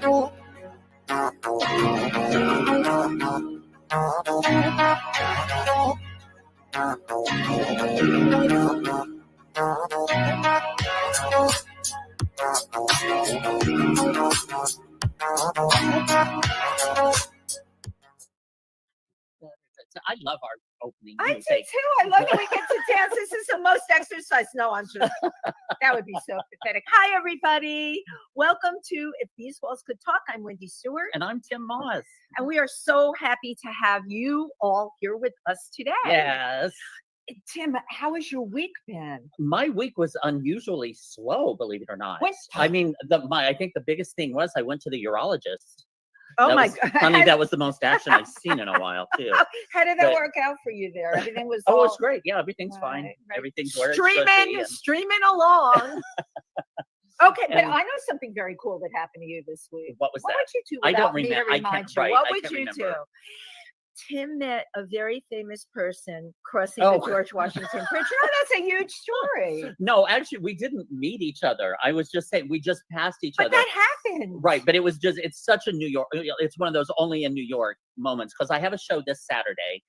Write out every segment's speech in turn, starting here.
I love our opening I music. do too. I love that we get to dance. This is the most exercise. No, I'm just, that would be so pathetic. Hi, everybody. Welcome to If These Walls Could Talk. I'm Wendy Stuart. And I'm Tym Moss. And we are so happy to have you all here with us today. Yes. Tim, how has your week been? My week was unusually slow, believe it or not. What? I mean, I think the biggest thing was I went to the urologist. Oh my God. Honey, that was the most action I've seen in a while, too. How did that work out for you there? Everything was it was great. Yeah, everything's fine. Right. Everything's where it should be. Streaming along. Okay, but I know something very cool that happened to you this week. What was that? What would you do I don't without me to remember. remind you? What would you do? Tim met a very famous person crossing the George Washington Bridge. No, that's a huge story. No, actually, we didn't meet each other. I was just saying we just passed each other. But that happened. Right, but it was just, it's such a New York, it's one of those only in New York moments, because I have a show this Saturday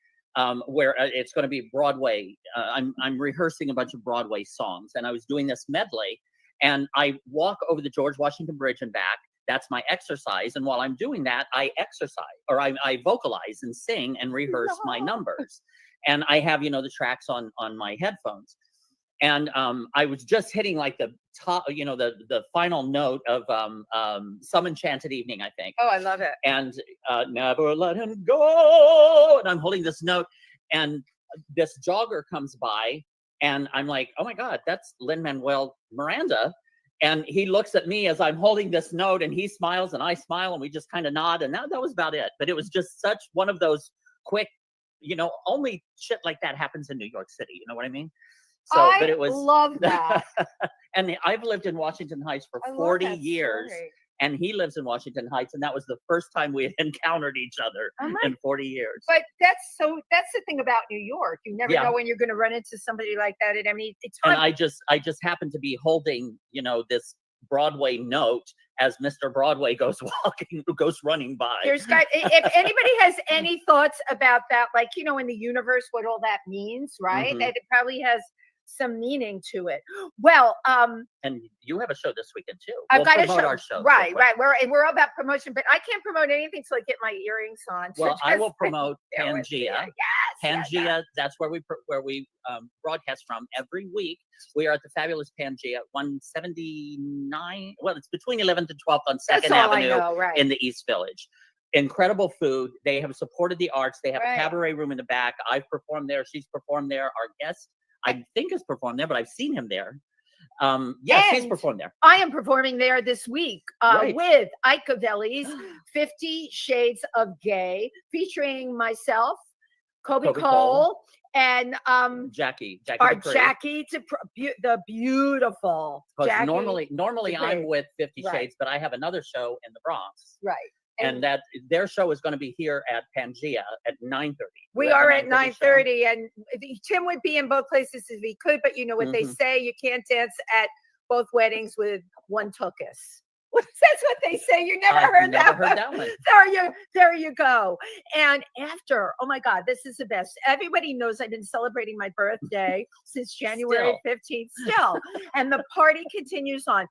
where it's going to be Broadway. I'm rehearsing a bunch of Broadway songs, and I was doing this medley, and I walk over the George Washington Bridge and back. That's my exercise. And while I'm doing that, I exercise, or I vocalize and sing and rehearse my numbers. And I have, the tracks on my headphones. And I was just hitting like the top, the final note of Some Enchanted Evening, I think. Oh, I love it. And never let him go. And I'm holding this note, and this jogger comes by, and I'm like, oh my God, that's Lin-Manuel Miranda. And he looks at me as I'm holding this note, and he smiles and I smile, and we just kind of nod. And that was about it. But it was just such one of those quick, only shit like that happens in New York City. You know what I mean? So, but it was love that. And I've lived in Washington Heights for 40 years. And he lives in Washington Heights, and that was the first time we had encountered each other in 40 years. But that's the thing about New York. You never know when you're going to run into somebody like that at any time. And I just happened to be holding, this Broadway note as Mr. Broadway goes running by. If anybody has any thoughts about that, like, in the universe, what all that means, right? Mm-hmm. That it probably has some meaning to it. Well, and you have a show this weekend too. I've got to promote our show. Right. We're all about promotion, but I can't promote anything till I get my earrings on. Well, I will promote Pangea. Yes, Pangea. That's where we broadcast from every week. We are at the fabulous Pangea, 179. Well, it's between 11th and 12th on 2nd Avenue in the East Village. Incredible food. They have supported the arts. They have a cabaret room in the back. I've performed there. She's performed there. Our guest, I think, has performed there, but I've seen him there. She's performed there. I am performing there this week with Icavelli's 50 Shades of Gay, featuring myself, Kobe Cole, and Jackie the beautiful Jackie. Normally I'm with 50 Shades, but I have another show in the Bronx. Right. And that their show is going to be here at Pangea at 9:30. We are at 9:30, and Tim would be in both places if he could, but you know what they say, you can't dance at both weddings with one tuchus. That's what they say. You never heard that one. There you go. And after, oh my God, this is the best. Everybody knows I've been celebrating my birthday since January 15th still. And the party continues on.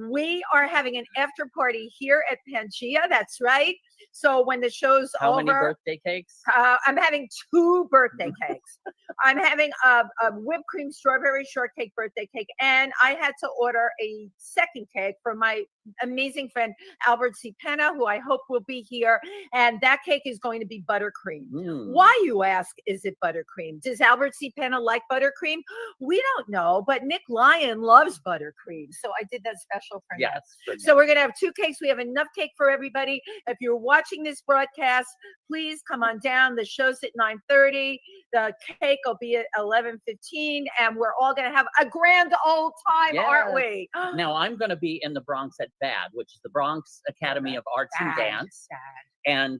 We are having an after party here at Pangea. That's right. So when the show's over. How many birthday cakes? I'm having 2 birthday cakes. I'm having a whipped cream strawberry shortcake birthday cake. And I had to order a second cake for my amazing friend, Albert C. Penna, who I hope will be here. And that cake is going to be buttercream. Why, you ask, is it buttercream? Does Albert C. Penna like buttercream? We don't know, but Nick Lyon loves buttercream. So I did that special for him. So we're going to have 2 cakes. We have enough cake for everybody. If you're watching this broadcast, please come on down. The show's at 9:30. The cake will be at 11:15, and we're all going to have a grand old time, aren't we? Now, I'm going to be in the Bronx at BAD, which is the Bronx Academy of Arts and Dance. And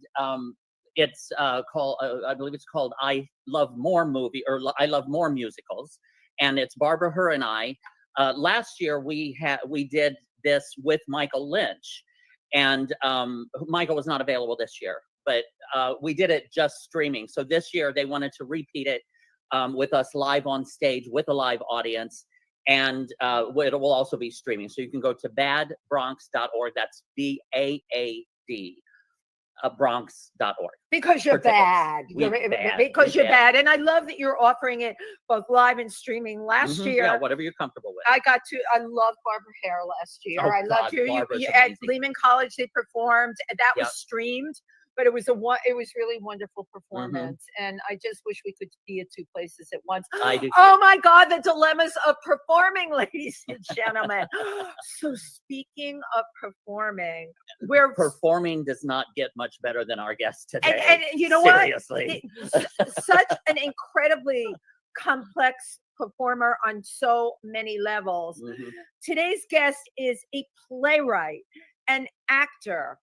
it's called, I believe it's called I Love More Musicals. And it's Barbara Herr and I. Last year, we did this with Michael Lynch. And Michael was not available this year, but we did it just streaming. So this year they wanted to repeat it with us live on stage with a live audience. And it will also be streaming. So you can go to badbronx.org. That's BAAD. Bronx.org. Because you're bad. Because you're bad. And I love that you're offering it both live and streaming. Last year, yeah, whatever you're comfortable with. I loved Barbara Hare last year. Oh, I loved you at Lehman College. They performed. That was streamed, but it was really wonderful performance. And I just wish we could be at 2 places at once. I do. Oh my God, the dilemmas of performing, ladies and gentlemen. So speaking of performing, performing does not get much better than our guest today. And you know Seriously. what? Such an incredibly complex performer on so many levels. Today's guest is a playwright, an actor.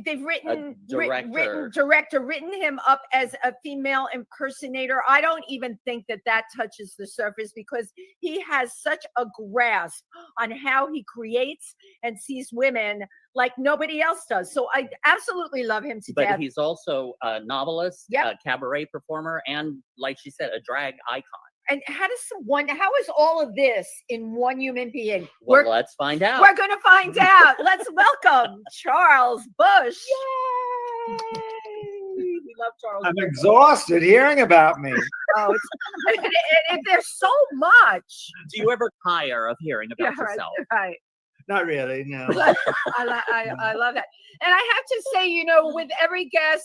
They've written him up as a female impersonator. I don't even think that touches the surface because he has such a grasp on how he creates and sees women like nobody else does. So I absolutely love him to death. But he's also a novelist, a cabaret performer, and like she said, a drag icon. And how is all of this in one human being? Well, let's find out. We're going to find out. Let's welcome Charles Busch. Yay! We love Charles. I'm exhausted hearing about me. Oh, there's so much. Do you ever tire of hearing about yourself? Right. Not really, no. I love that. And I have to say, with every guest,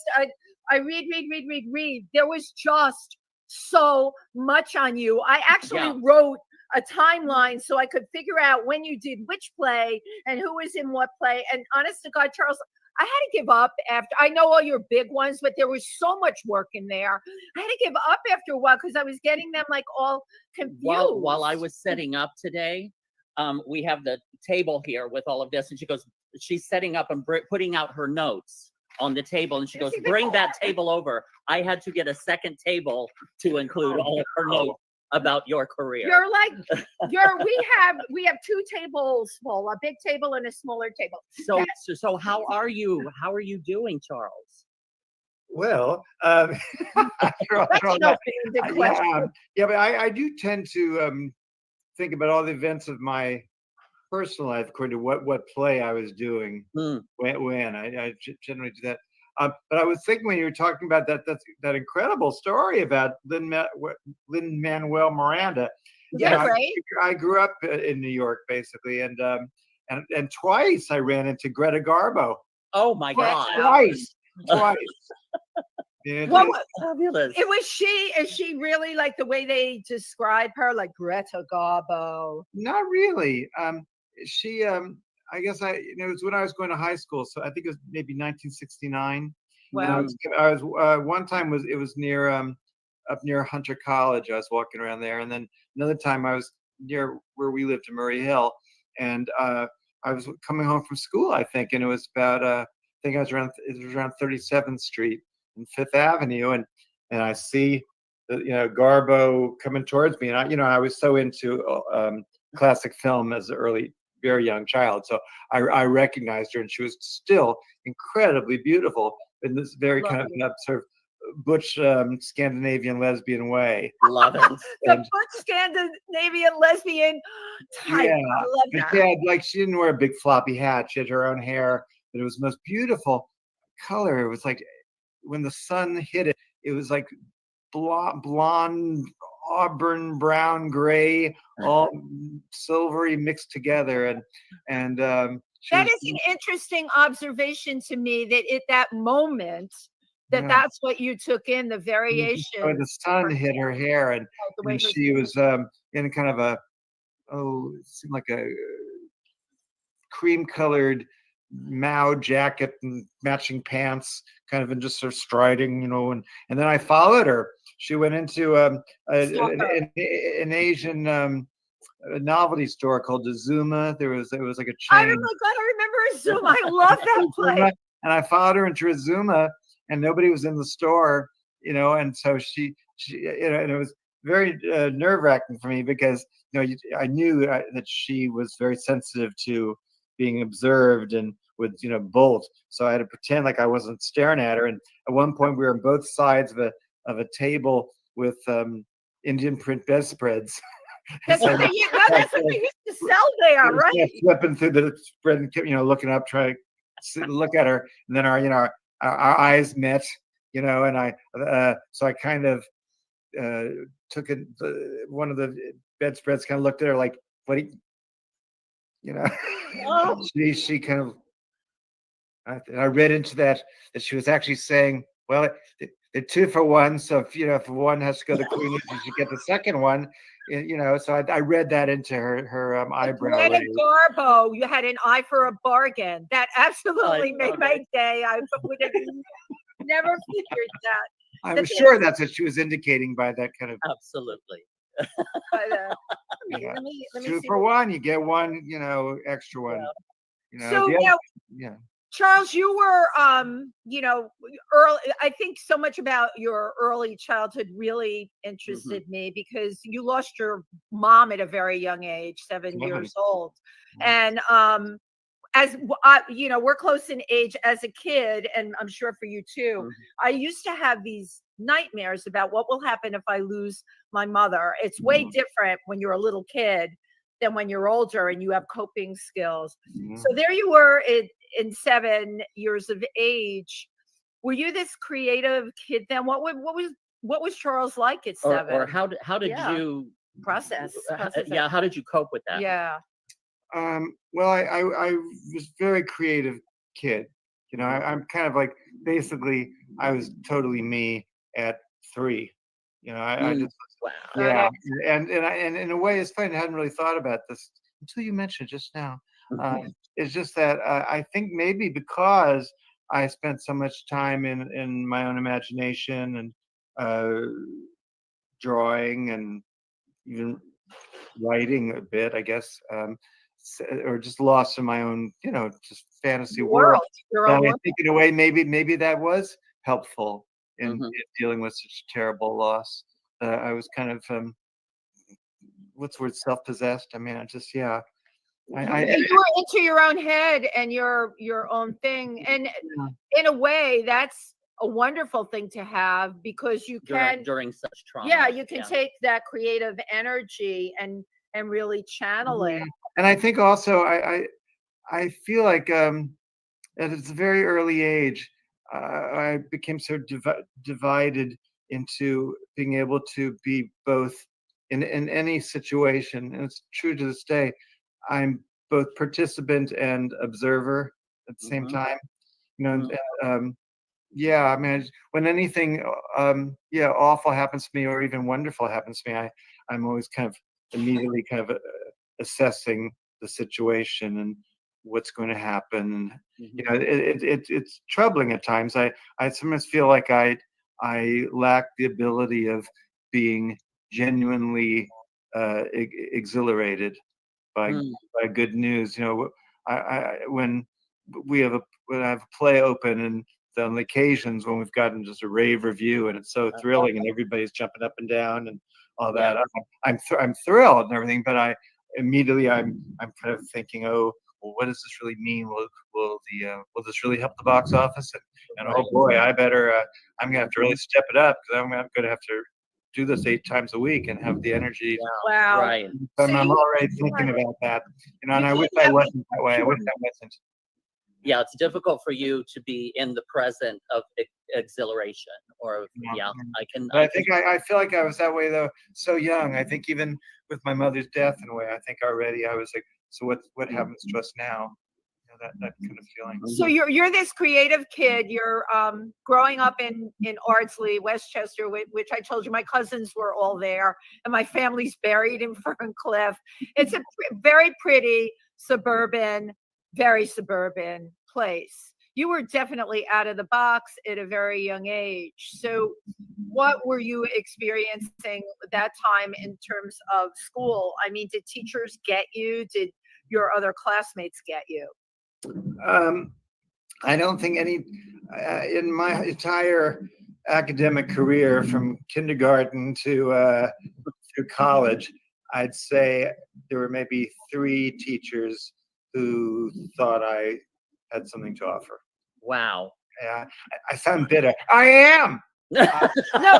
I read. There was just so much on you. I actually wrote a timeline so I could figure out when you did which play and who was in what play. And honest to God, Charles, I had to give up after. I know all your big ones, but there was so much work in there. I had to give up after a while because I was getting them like all confused. While I was setting up today, we have the table here with all of this, and she's setting up and putting out her notes on the table, and she goes, bring that table over. I had to get a second table to include all of her notes about your career. We have 2 tables full, a big table and a smaller table. So how are you doing, Charles? Well, That's no big question. But I do tend to think about all the events of my personal life according to what play I was doing when I generally do that. But I was thinking when you were talking about that incredible story about Lin-Manuel Miranda. Right. I grew up in New York basically, and twice I ran into Greta Garbo. Oh my God! Twice. Fabulous. Is she really like the way they describe her, like Greta Garbo? Not really. She, I guess it was when I was going to high school, so I think it was maybe 1969. Wow. I was one time it was near up near Hunter College. I was walking around there, and then another time I was near where we lived in Murray Hill, and I was coming home from school, I think, and it was about I think it was around 37th Street and Fifth Avenue, and I see Garbo coming towards me, and I was so into classic film as an very young child, so I recognized her, and she was still incredibly beautiful in this very kind of sort of butch Scandinavian lesbian way. Love it. The butch Scandinavian lesbian type. Yeah, I love that. Yeah, she didn't wear a big floppy hat. She had her own hair, but it was the most beautiful color. It was like when the sun hit it, it was like blonde, auburn, brown, gray, all silvery mixed together, and that is an interesting observation to me. That at that moment, that's what you took in, the variation. So the sun hit her hair, and she was in kind of it seemed like a cream-colored Mao jacket and matching pants, kind of, and just sort of striding, and then I followed her. She went into an Asian novelty store called Azuma. It was like a chain. I remember Azuma. I love that place. And I followed her into Azuma, and nobody was in the store, and so she and it was very nerve-wracking for me because I knew that she was very sensitive to being observed and would, bolt. So I had to pretend like I wasn't staring at her. And at one point we were on both sides of a table with Indian print bedspreads. That's what they used to sell there, right? Flipping through the spread and looking up, trying to look at her, and then our eyes met, and so I kind of took one of the bedspreads, kind of looked at her like, what do you, Oh. she kind of, I read into that she was actually saying, well, they're 2 for 1, so if one has to go to Queen, you should get the second one. So I read that into her eyebrow. Greta Garbo, you had an eye for a bargain. That absolutely made my day. I would have never figured that. I was sure that's what she was indicating by that kind of. Absolutely. But, Yeah. let me 2 see for 1, you get one, extra one. So now, yeah. Charles, you were, early. I think so much about your early childhood really interested me because you lost your mom at a very young age, 7 years old, and as we're close in age. As a kid, and I'm sure for you too, I used to have these nightmares about what will happen if I lose my mother. It's way different when you're a little kid than when you're older and you have coping skills. So there you were in 7 years of age. Were you this creative kid then? What was Charles like at 7? Or how did you process? How did you cope with that? Yeah. Well, I was a very creative kid. I'm kind of like, basically I was totally me at 3. I just, yeah. And in a way, it's funny, I hadn't really thought about this until you mentioned just now. It's just that I think maybe because I spent so much time in my own imagination and drawing and even writing a bit, I guess, or just lost in my own, just fantasy world. And I think in a way, maybe that was helpful in dealing with such terrible loss. I was kind of, what's the word, self-possessed. I mean, I just, yeah. You were into your own head and your own thing, and in a way, that's a wonderful thing to have because you can during such trauma. Yeah, you can take that creative energy and really channel it. And I think also I feel like at a very early age, I became so divided into being able to be both in any situation, and it's true to this day. I'm both participant and observer at the same time. Yeah, I mean, when anything awful happens to me or even wonderful happens to me, I'm always kind of immediately kind of assessing the situation and what's going to happen. It's troubling at times. I sometimes feel like I lack the ability of being genuinely exhilarated by good news. When I have a play open, and on the occasions when we've gotten just a rave review and it's so thrilling and everybody's jumping up and down and all that, I'm thrilled and everything, but I'm kind of thinking, oh, well, what does this really mean? Will this really help the box office? And oh boy, I'm gonna have to really step it up because I'm gonna have to do this 8 times a week and have the energy. Wow. Right. I'm already thinking about that, and I wish I wasn't that way. I wish I wasn't. Yeah, it's difficult for you to be in the present of exhilaration or I think I feel like I was that way though, so young. I think even with my mother's death, in a way, I think already I was like, so what happens to us now? That kind of feeling. So you're this creative kid. You're growing up in Ardsley, Westchester, which I told you my cousins were all there, and my family's buried in Ferncliff. It's a very pretty very suburban place. You were definitely out of the box at a very young age. So what were you experiencing that time in terms of school? I mean, did teachers get you? Did your other classmates get you? I don't think any, in my entire academic career from kindergarten to college, I'd say there were maybe 3 teachers who thought I had something to offer. Wow. Yeah, I sound bitter. I am. No,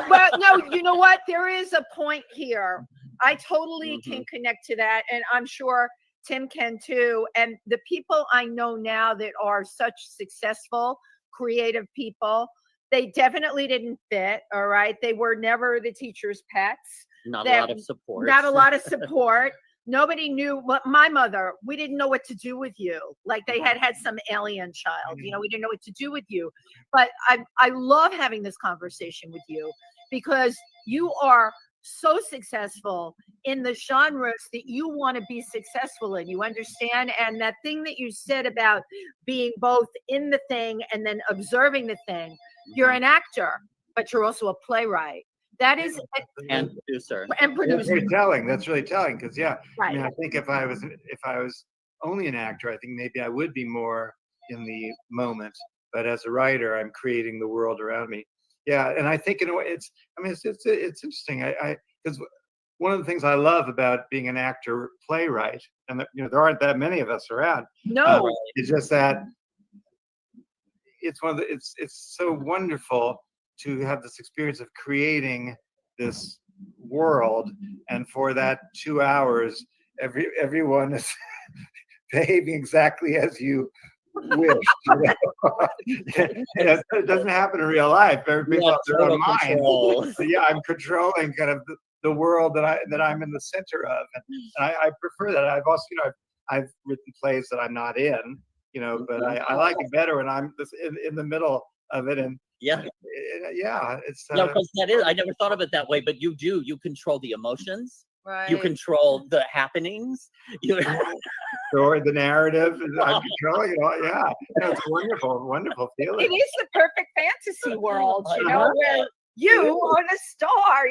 well, no, you know what? There is a point here. I totally can connect to that, and I'm sure Tim can too. And the people I know now that are such successful, creative people, they definitely didn't fit. All right. They were never the teacher's pets. Not a lot of support. Not a lot of support. Nobody knew what my mother, we didn't know what to do with you. Like they had some alien child, you know, we didn't know what to do with you. But I love having this conversation with you because you are so successful in the genres that you want to be successful in. You understand? And that thing that you said about being both in the thing and then observing the thing, you're an actor, but you're also a playwright. That is, and producer. And producer. That's very telling. That's really telling because right. I mean, I think if I was only an actor, I think maybe I would be more in the moment. But as a writer, I'm creating the world around me. Yeah, and I think in a way, it's interesting. I because one of the things I love about being an actor playwright, and there aren't that many of us around. No, it's just that it's so wonderful to have this experience of creating this world, and for that 2 hours, everyone is behaving exactly as you wish. It doesn't happen in real life. Everybody's on their own mind. So yeah, I'm controlling kind of the world that I'm in the center of, and I prefer that. I've also I've written plays that I'm not in, but I like it better when I'm in the middle of it. And it's because that is, I never thought of it that way, but you control the emotions, right? You control the happenings, or the narrative. I'm controlling it all. Yeah, it's a wonderful feeling. It is the perfect fantasy world, where you are the star.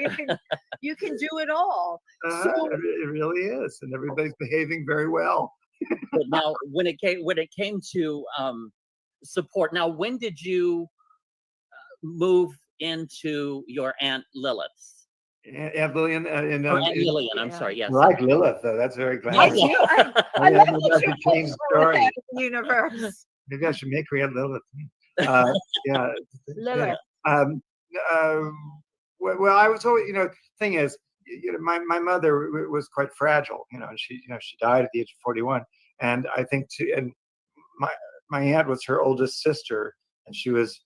You can do it all. It really is, and everybody's behaving very well. But now, when it came to support, now when did you move into your Aunt Lilith's? Aunt Lillian, Aunt Lillian, I'm sorry, yes. I like Lilith, though. That's very glad. I love that you change the story. Universe. Maybe I should make her Aunt Lilith. Lilith. Well, I was always, thing is, my mother was quite fragile, and she died at the age of 41, and I think and my aunt was her oldest sister, and she was,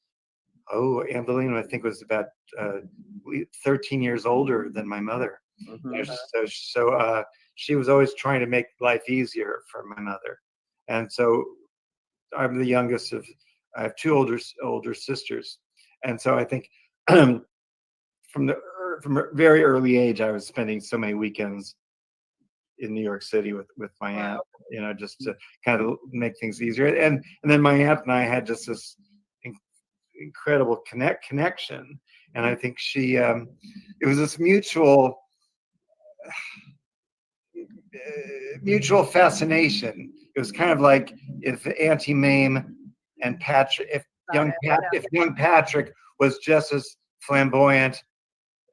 Aunt Lillian, I think, was about 13 years older than my mother. So she was always trying to make life easier for my mother, and so I'm the youngest I have two older sisters, and so I think from a very early age, I was spending so many weekends in New York City with my aunt, just to kind of make things easier. And then my aunt and I had just this incredible connection, and I think she it was this mutual fascination. It was kind of like if Auntie Mame and Patrick, if young Patrick was just as flamboyant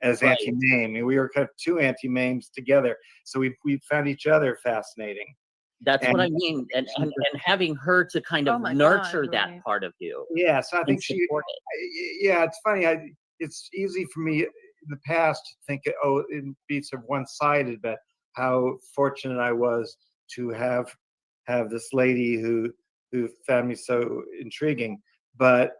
as Auntie Mame. We were kind of two Auntie Mames together, so we found each other fascinating. That's what I mean, and having her to kind of nurture that part of you. Yeah, so I think it's funny. It's easy for me in the past to think, it'd be sort of one-sided, but how fortunate I was to have this lady who found me so intriguing. But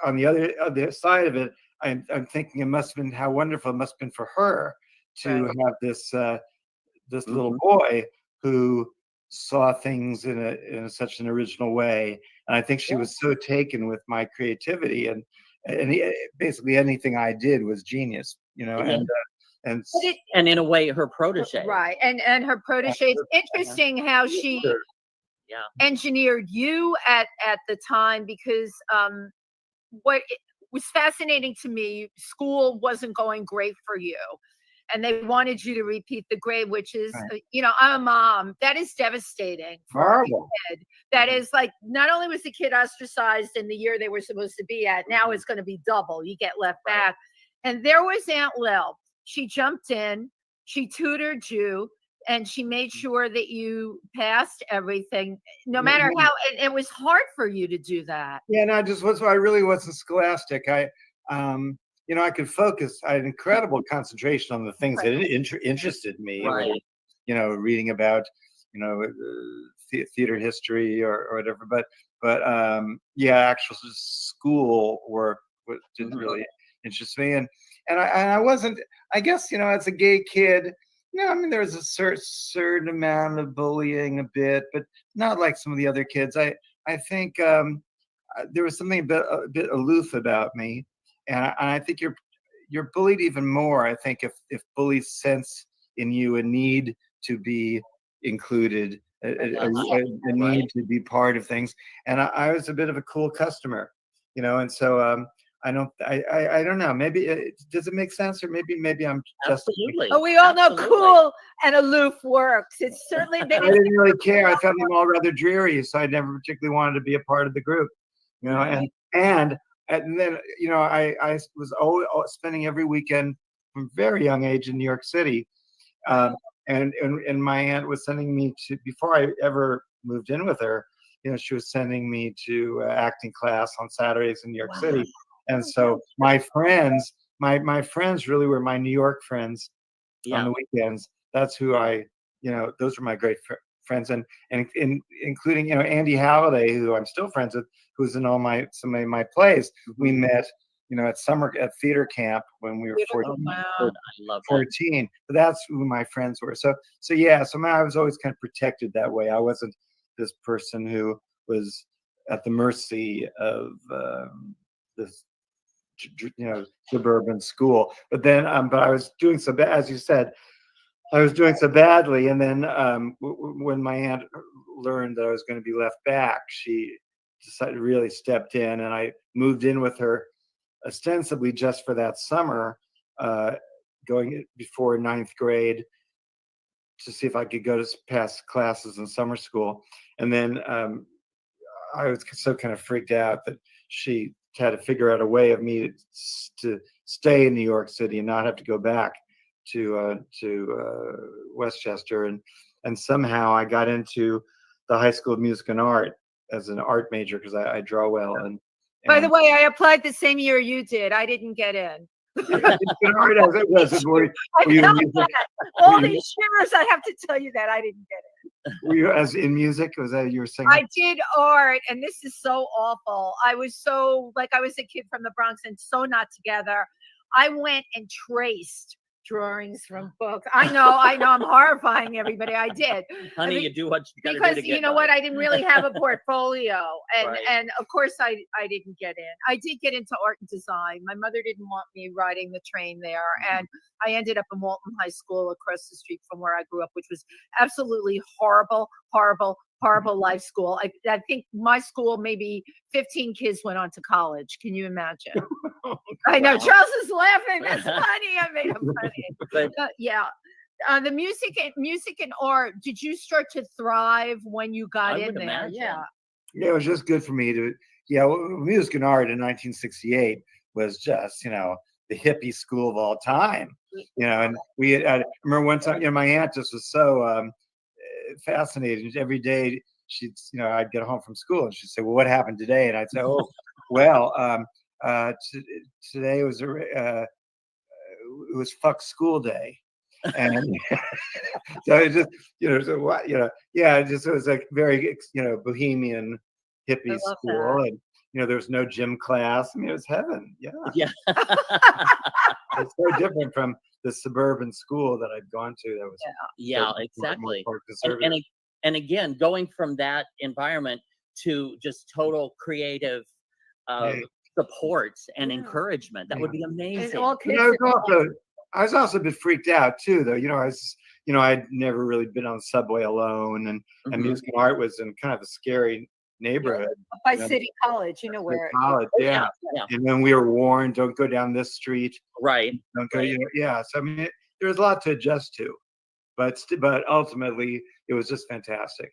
on the other side of it, I'm thinking it must have been how wonderful it must have been for her to have this little boy who saw things in such an original way, and I think she was so taken with my creativity, and basically anything I did was genius, and in a way her protege, right? And her protege. It's interesting how she engineered you at the time, because what was fascinating to me, school wasn't going great for you, and they wanted you to repeat the grade, which is, I'm a mom. That is devastating for a kid. That is like, not only was the kid ostracized in the year they were supposed to be at, now it's going to be double. You get left back. And there was Aunt Lil. She jumped in. She tutored you. and she made sure that you passed everything, no Yeah, matter yeah. how. And it was hard for you to do that. Yeah, and I really wasn't scholastic. I could focus. I had incredible concentration on the things that interested me. Right. Reading about, theater history or whatever. But actual school work didn't really interest me. And I wasn't. I guess as a gay kid, I mean, there was a certain amount of bullying, a bit, but not like some of the other kids. I think there was something a bit aloof about me, and I think you're bullied even more. I think if bullies sense in you a need to be included, a need to be part of things, and I was a bit of a cool customer, and so I don't know. Maybe does it make sense, or maybe I'm just Absolutely. Oh, we all know Absolutely. cool and aloof works. It's certainly been. I didn't really care. I found them all rather dreary, so I never particularly wanted to be a part of the group, and then I was always spending every weekend from a very young age in New York City, and my aunt was sending me to, before I ever moved in with her, she was sending me to acting class on Saturdays in New York City, and so my friends really were my New York friends on the weekends. That's who those were my great friends, and including Andy Halliday, who I'm still friends with, who's in some of my plays. We met at theater camp when we were 14. I love that. 14. But that's who my friends were. So I was always kind of protected that way. I wasn't this person who was at the mercy of this suburban school. But then but I was doing so bad, as you said. I was doing so badly, and then when my aunt learned that I was going to be left back, she really stepped in, and I moved in with her ostensibly just for that summer, going before 9th grade, to see if I could go to pass classes in summer school. And then I was so kind of freaked out that she had to figure out a way of me to stay in New York City and not have to go back to Westchester, and somehow I got into the High School of Music and Art as an art major because I draw well. And by the way, I applied the same year you did. I didn't get in. Art as it was. All these years, I have to tell you that I didn't get in. Were you as in music? Was that you were singing? I did art, and this is so awful. I was so I was a kid from the Bronx and so not together. I went and traced drawings from books. I know, I'm horrifying everybody. I did. Honey, you do what you gotta do because to get you know by. what? I didn't really have a portfolio, and Right. and of course I didn't get in. I did get into art and design. My mother didn't want me riding the train there, and I ended up in Walton High School across the street from where I grew up, which was absolutely horrible life school. I think my school, maybe 15 kids went on to college. Can you imagine? I know. Wow. Charles is laughing. That's funny. I made him funny. But Yeah. The music and art, did you start to thrive when you got I in would there? imagine. Yeah. Yeah, it was just good for me to. Yeah, music and art in 1968 was just the hippie school of all time. And I remember one time, my aunt just was so fascinated. Every day I'd get home from school and she'd say, "Well, what happened today?" And I'd say, "Oh, well, today was it was fuck school day." And so it just it was like very bohemian hippie school, and there was no gym class. I mean, it was heaven. Yeah. It's so different from the suburban school that I'd gone to. That was exactly. more conservative. And again, going from that environment to just total creative supports and encouragement, that would be amazing. And all kids. I was also a bit freaked out too, though. I'd never really been on the subway alone, and music and art was in kind of a scary neighborhood. By City College, where. College, yeah. And then we were warned, don't go down this street. Right. Don't go. So I mean, there was a lot to adjust to, but ultimately it was just fantastic.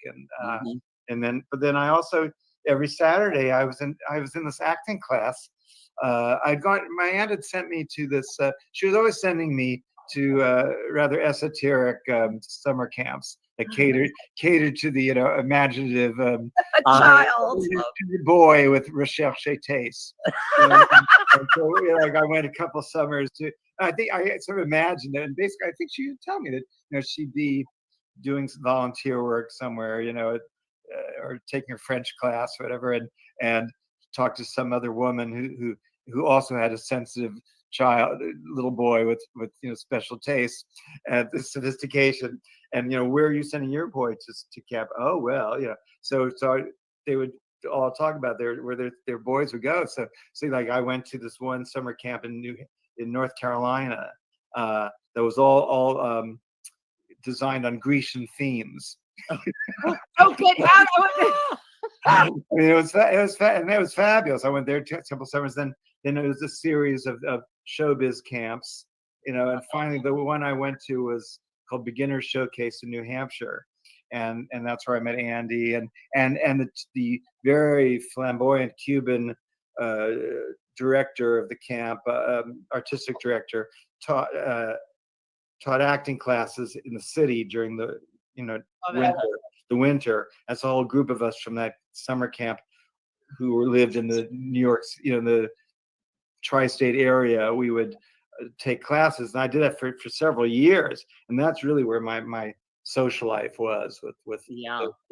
And then I also every Saturday I was in this acting class. My aunt had sent me to this. She was always sending me rather esoteric summer camps that catered to the imaginative child boy with recherche taste. And so like I went a couple summers to. I think I sort of imagined it, and basically I think she would tell me that she'd be doing some volunteer work somewhere, or taking her French class or whatever, and talk to some other woman who also had a sensitive little boy with special taste and sophistication, and where are you sending your boy to camp? Oh well, so they would all talk about where their boys would go. So like I went to this one summer camp in North Carolina that was all designed on Grecian themes. Oh, get out of it! I mean, it was fabulous. I went there a couple summers. Then it was a series of showbiz camps, and finally the one I went to was called Beginner Showcase in New Hampshire, and that's where I met Andy and the very flamboyant Cuban director of the camp, artistic director, taught acting classes in the city during the winter. That's a whole group of us from that summer camp who lived in the New York, the tri-state area. We would take classes, and I did that for several years, and that's really where my social life was with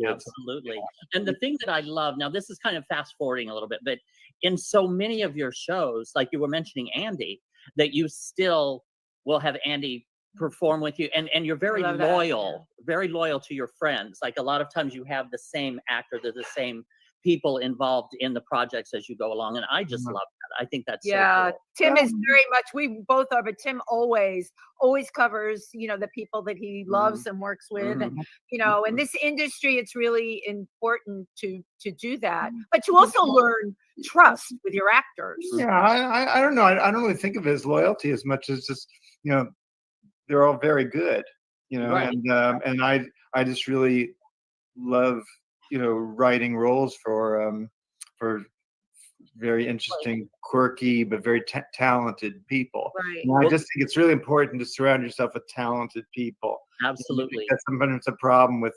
absolutely. And the thing that I love, now this is kind of fast forwarding a little bit, but in so many of your shows, like you were mentioning Andy, that you still will have Andy perform with you, and you're very loyal to your friends. Like a lot of times you have the same actor, they're the same people involved in the projects as you go along, and I just love that. I think that's so cool. Tim is very much, we both are, but Tim always covers the people that he loves and works with, and in this industry it's really important to do that, but you also learn trust with your actors. I don't know, I don't really think of it as loyalty as much as just they're all very good, Right. And I just really love writing roles for very interesting, quirky, but very talented people. Right. And I just think it's really important to surround yourself with talented people. Absolutely. Because sometimes it's a problem with,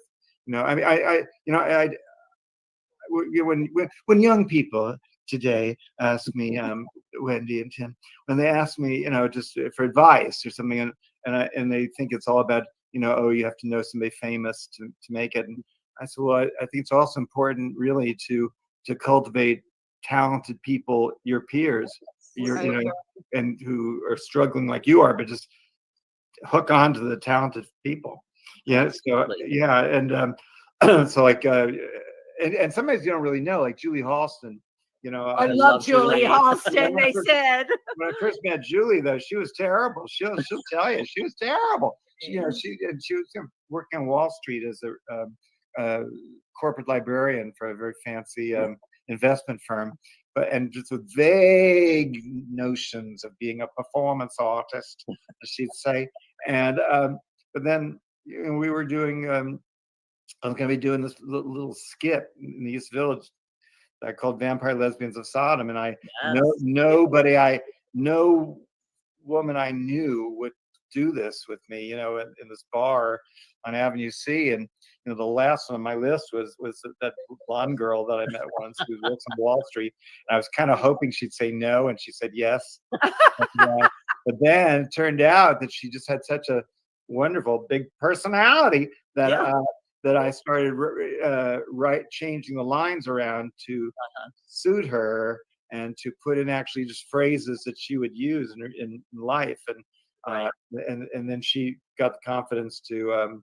when young people today ask me, Wendy and Tim, when they ask me, just for advice or something, and they think it's all about, you have to know somebody famous to make it. And I said, well, I think it's also important really to cultivate talented people, your peers, and who are struggling like you are, but just hook on to the talented people. Yeah. So and so like and sometimes you don't really know, like Julie Halston. I love Julie Halston. They said when I first met Julie, though, she was terrible. She'll tell you she was terrible. She was working on Wall Street as a corporate librarian for a very fancy investment firm, and just with vague notions of being a performance artist, as she'd say. And but then we were doing. I was going to be doing this little skit in the East Village that I called Vampire Lesbians of Sodom, and no woman I knew would do this with me, in this bar on Avenue C. And the last one on my list was that blonde girl that I met once who works on Wall Street. And I was kind of hoping she'd say no, and she said yes. But then it turned out that she just had such a wonderful big personality that that I started changing the lines around to suit her and to put in actually just phrases that she would use in life. And then she got the confidence to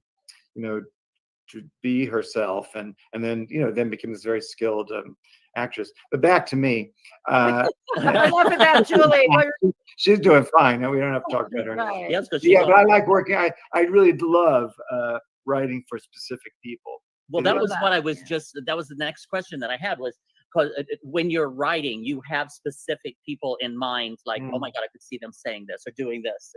to be herself, and then then became this very skilled actress. But back to me. I love about Julie. She's doing fine. No, we don't have to talk about her. Right. Yes, but I like working. I really love writing for specific people. Well, that was what I was that was the next question that I had, was because when you're writing, you have specific people in mind, like, oh my God, I could see them saying this or doing this.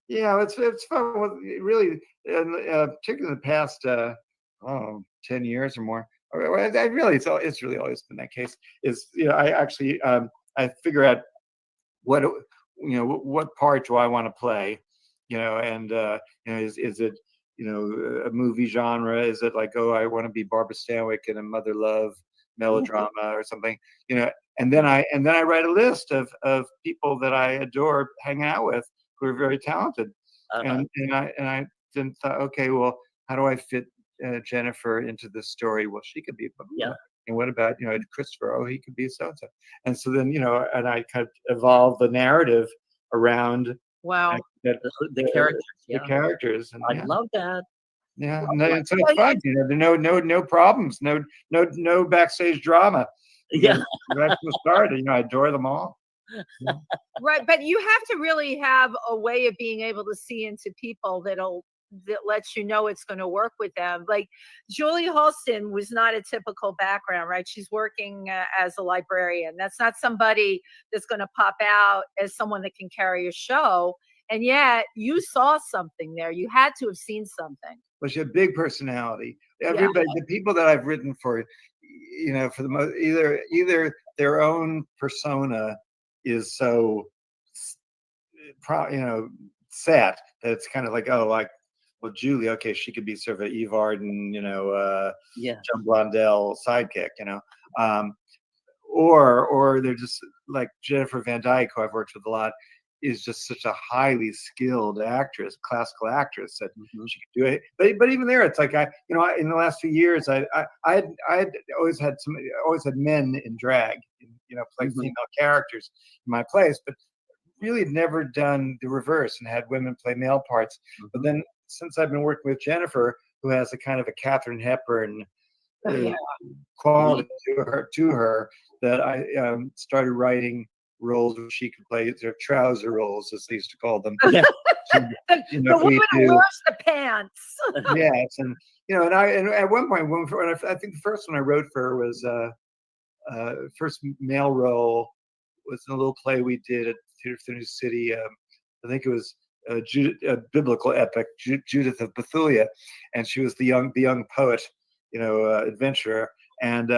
Yeah, it's fun. Really, particularly in the past 10 years or more. It's really always been that case. Is I actually I figure out what part do I want to play, and is it a movie genre? Is it like, oh, I want to be Barbara Stanwyck in a mother love melodrama or something? And then I write a list of people that I adore hanging out with who are very talented. And I then thought, okay, well, how do I fit Jennifer into this story? Well, she could be. And what about Christopher? Oh, he could be so and so. And so then and I kind of evolved the narrative around Wow. The characters. The characters. And, I love that. Yeah, and so it's fun. No problems, no backstage drama. Yeah. Right from the start, I adore them all. Right, but you have to really have a way of being able to see into people that lets you know it's going to work with them. Like Julie Halston was not a typical background, right? She's working as a librarian. That's not somebody that's going to pop out as someone that can carry a show. And yet you saw something there. You had to have seen something. Well, she had a big personality. Everybody, the people that I've written for, for the most, either their own persona is so, set that it's kind of like, well, Julie, okay, she could be sort of an Eve Arden, John Blondell sidekick, or they're just like Jennifer Van Dyke, who I've worked with a lot, is just such a highly skilled actress, classical actress, that she could do it. But even there, it's like in the last few years, I had always had men in drag, play female characters in my plays, but really had never done the reverse and had women play male parts. But then since I've been working with Jennifer, who has a kind of a Katharine Hepburn quality to her, that I started writing roles where she could play their trouser roles, as they used to call them. The woman who wears the pants. Yes, and and at one point, I think the first one I wrote for her was first male role was in a little play we did at Theater for the New City. I think it was a biblical epic, Judith of Bethulia, and she was the young poet, adventurer, and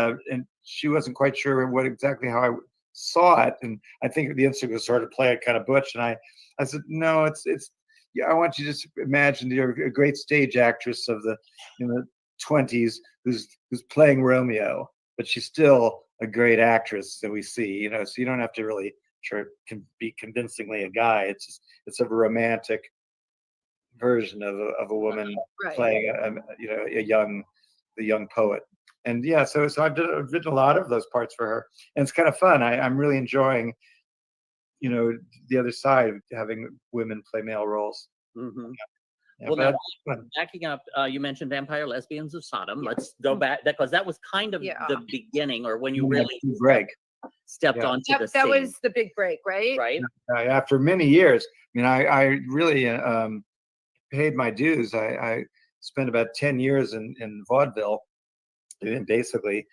she wasn't quite sure exactly how I saw it, and I think the instinct was sort of play it kind of butch, and I said, no, it's I want you to just imagine you're a great stage actress of the 20s who's playing Romeo, but she's still a great actress that we see, so you don't have to really can be convincingly a guy. It's a romantic version of a woman playing a young poet. And so I've written a lot of those parts for her, and it's kind of fun. I'm really enjoying the other side of having women play male roles. Well, now, backing up, you mentioned Vampire Lesbians of Sodom. Let's go back, because that was kind of the beginning, or when you really stepped onto the scene. That was the big break, right? Right. After many years, I really paid my dues. I spent about 10 years in vaudeville, basically,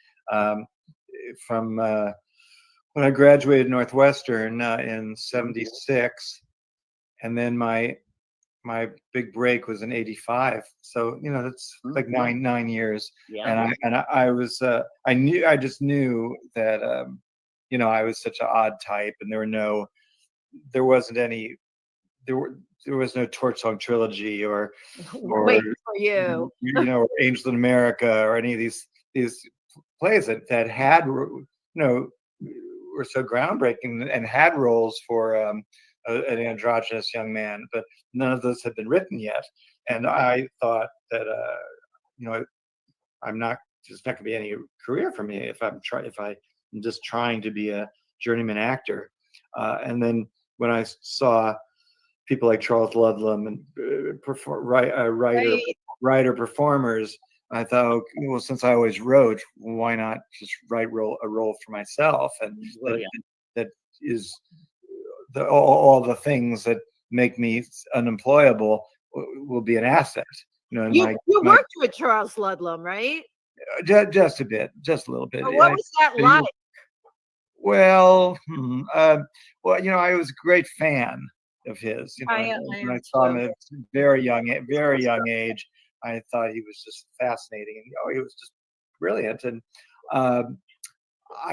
from when I graduated Northwestern in '76, and then my big break was in '85. So that's like nine years. Yeah. And I was I just knew that I was such an odd type, and there was no Torch Song Trilogy or Wait for You, or Angels in America, or any of these plays that had were so groundbreaking and had roles for an androgynous young man, but none of those had been written yet. And I thought that I'm not there's not going to be any career for me if I'm just trying to be a journeyman actor. And then when I saw people like Charles Ludlam and writer performers, I thought, well, since I always wrote, why not just write a role for myself? And that is all the things that make me unemployable will be an asset. You worked with Charles Ludlam, right? Just a bit, just a little bit. What was that like? Well, I was a great fan of his. I I saw him at a very young age. I thought he was just fascinating, and he was just brilliant. And I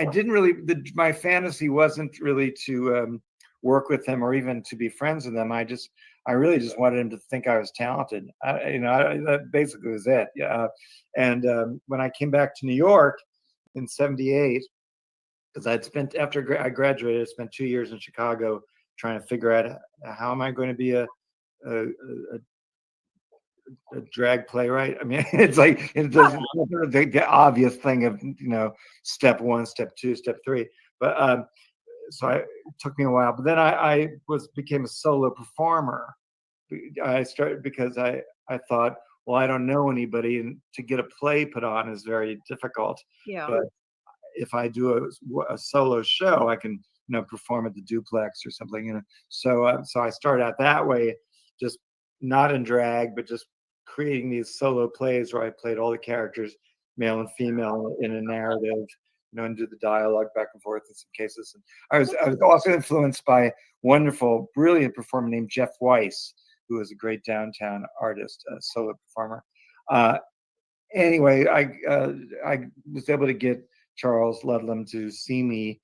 didn't really. My fantasy wasn't really to work with him or even to be friends with him. I I really just wanted him to think I was talented. That basically was it. Yeah. And when I came back to New York in '78, because after I graduated, I spent 2 years in Chicago trying to figure out how am I going to be a drag playwright. I mean, it's like it's the obvious thing of step one, step two, step three. But it took me a while. But then I became a solo performer. I started because I thought, well, I don't know anybody, and to get a play put on is very difficult. Yeah. But if I do a solo show, I can perform at the duplex or something. So I started out that way, just not in drag, but just creating these solo plays where I played all the characters, male and female, in a narrative, and do the dialogue back and forth in some cases. And I was also influenced by a wonderful, brilliant performer named Jeff Weiss, who is a great downtown artist, a solo performer. Anyway, I was able to get Charles Ludlam to see me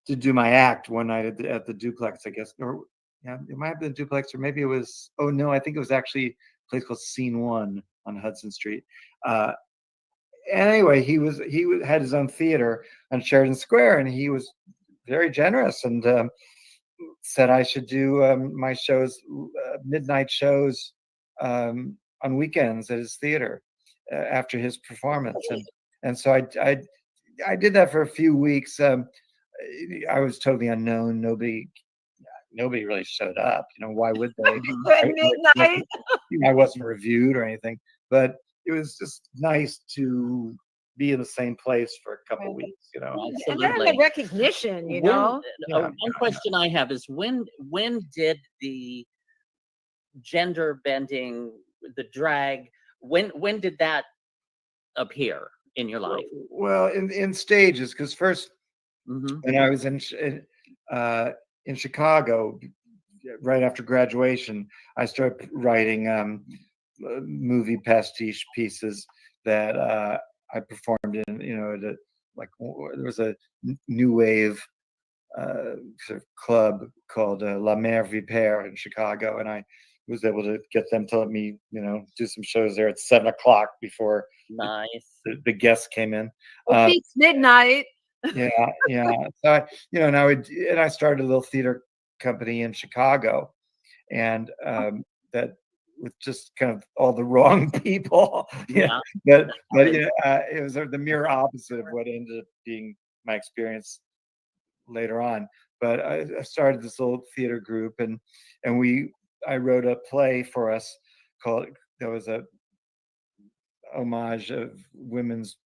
to do my act one night at the duplex, I guess. Or yeah, it might have been the duplex, or maybe it was. Oh no, I think it was actually a place called Scene One on Hudson Street. Anyway, he had his own theater on Sheridan Square, and he was very generous and said I should do my shows, midnight shows, on weekends at his theater after his performance, and so I did that for a few weeks. I was totally unknown. Nobody really showed up. Why would they? At midnight. I wasn't reviewed or anything, but it was just nice to be in the same place for a couple of weeks. And then the recognition. One question I have is when did the gender bending, the drag, when did that appear in your life? Well, in stages, because first, when I was in Chicago, right after graduation, I started writing movie pastiche pieces that I performed in. There was a new wave sort of club called La Mer Vipère in Chicago, and I was able to get them to let me, do some shows there at 7:00 before the guests came in. It's midnight. Yeah. So I started a little theater company in Chicago, and that with just kind of all the wrong people. But it was the mirror opposite of what ended up being my experience later on. But I started this little theater group, and I wrote a play for us that was a homage of women's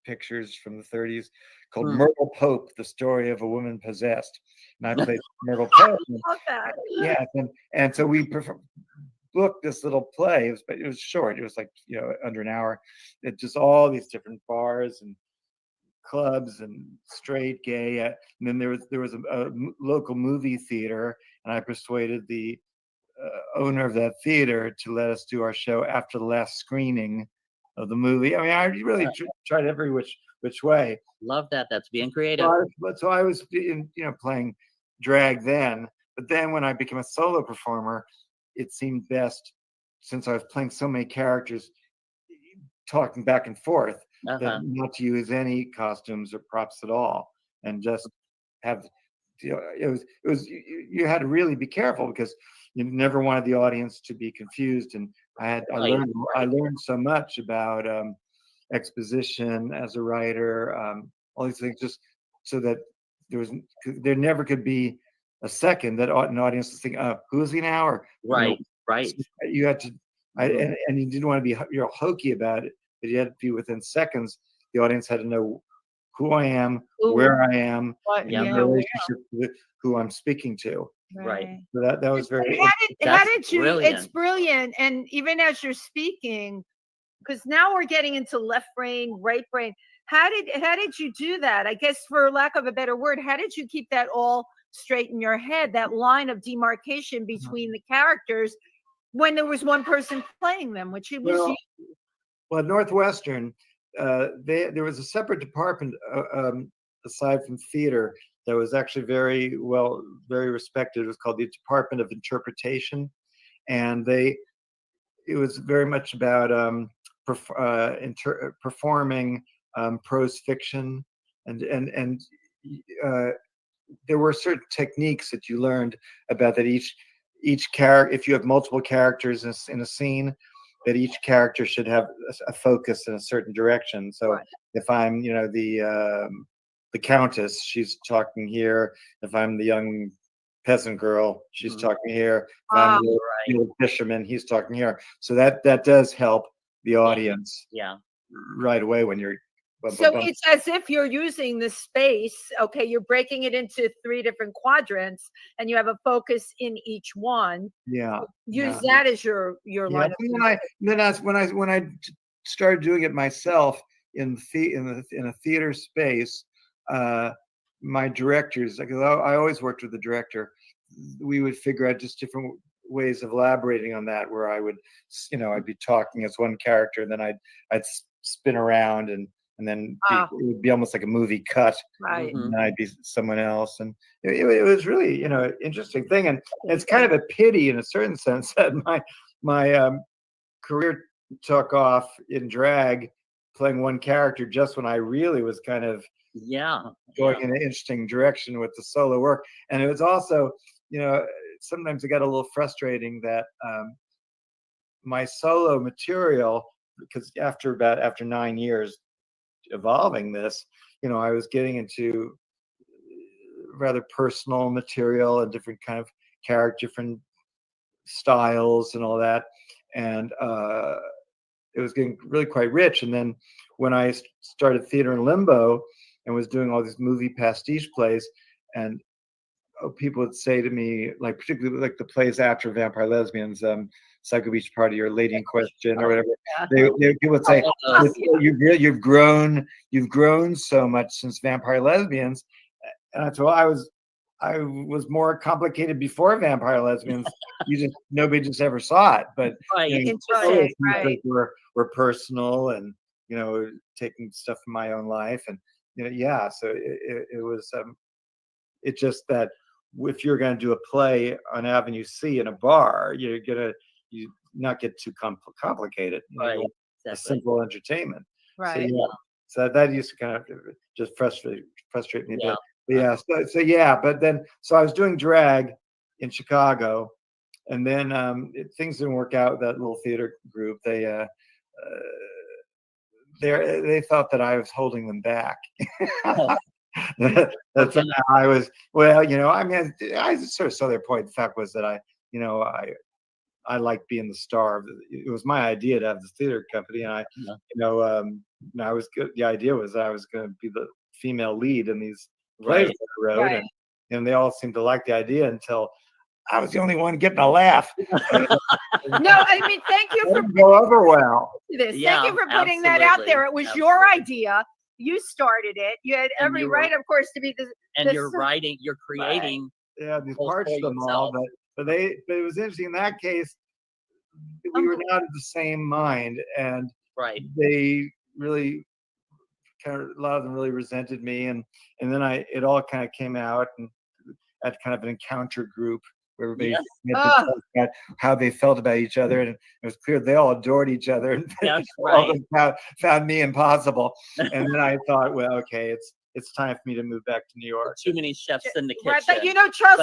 pictures from the 30s called Myrtle Pope, the story of a woman possessed. And I played Myrtle Pope. Yeah, and so we booked this little play, but it was short. It was like under an hour. It just all these different bars and clubs and straight, gay, and then there was a local movie theater, and I persuaded the owner of that theater to let us do our show after the last screening of the movie. I mean, I really tried every which way. Love that. That's being creative. So I was playing drag then, but then when I became a solo performer, it seemed best, since I was playing so many characters, talking back and forth, that not to use any costumes or props at all, and just have it was you had to really be careful, because you never wanted the audience to be confused. And I learned so much about exposition as a writer, all these things, just so that there never could be a second that an audience was thinking, who is he now? Or right. So you had to, and you didn't want to be hokey about it, but you had to be within seconds. The audience had to know who I am, where I am, in relationship with who I'm speaking to. Right. So that was very. How did you? Brilliant. It's brilliant, and even as you're speaking, because now we're getting into left brain, right brain. How did you do that? I guess, for lack of a better word, how did you keep that all straight in your head? That line of demarcation between the characters when there was one person playing them, which it was you. Well, at Northwestern, there was a separate department aside from theater that was actually very respected. It was called the Department of Interpretation, and it was very much about performing prose fiction, and there were certain techniques that you learned about that each character, if you have multiple characters in a scene, that each character should have a focus in a certain direction. So Right. if I'm, the countess, she's talking here. If I'm the young peasant girl, she's talking here. If I'm the old fisherman, he's talking here. So that does help the audience right away when you're. So it's as if you're using the space. Okay, you're breaking it into 3 different quadrants, and you have a focus in each one. Yeah. Use that as your line. When I started doing it myself in a theater space, my directors, because I always worked with the director, we would figure out just different ways of elaborating on that, where I would, I'd be talking as one character, and then I'd spin around, and then it would be almost like a movie cut, Right? and I'd be someone else, and it was really, interesting thing, and it's kind of a pity in a certain sense that my career took off in drag, playing one character, just when I really was kind of going in an interesting direction with the solo work. And it was also, sometimes it got a little frustrating that my solo material, because after 9 years evolving this, I was getting into rather personal material and different kind of character, different styles and all that, and it was getting really quite rich. And then when I started Theater in Limbo and was doing all these movie pastiche plays, and people would say to me, like particularly like the plays after Vampire Lesbians, Psycho Beach Party or Lady in Question or whatever, people would say, you've grown so much since Vampire Lesbians. And I thought, I was more complicated before Vampire Lesbians. Nobody just ever saw it, but were personal, and taking stuff from my own life, and so it was it's just that if you're going to do a play on Avenue C in a bar, you not get too complicated, right? A simple entertainment, Right? So that used to kind of just frustrate me a bit. But then I was doing drag in Chicago, and then things didn't work out with that little theater group. They thought that I was holding them back. That's how I was. Well, I sort of saw their point. The fact was that I liked being the star. It was my idea to have the theater company, and I was good. The idea was that I was going to be the female lead in these plays that I wrote, and they all seemed to like the idea until I was the only one getting a laugh. No, I mean, thank you for go over well. Thank you for putting that out there. It was your idea. You started it. You had every right, of course, to be you're writing, you're creating. Yeah, these parts of them all, but it was interesting in that case. We were not of the same mind, and they really a lot of them really resented me, and then it all kind of came out, and at kind of an encounter group where everybody had to talk about how they felt about each other, and it was clear they all adored each other, and all of them found me impossible. And then I thought, well, okay, it's time for me to move back to New York. Too many chefs in the kitchen. Right, but Charles,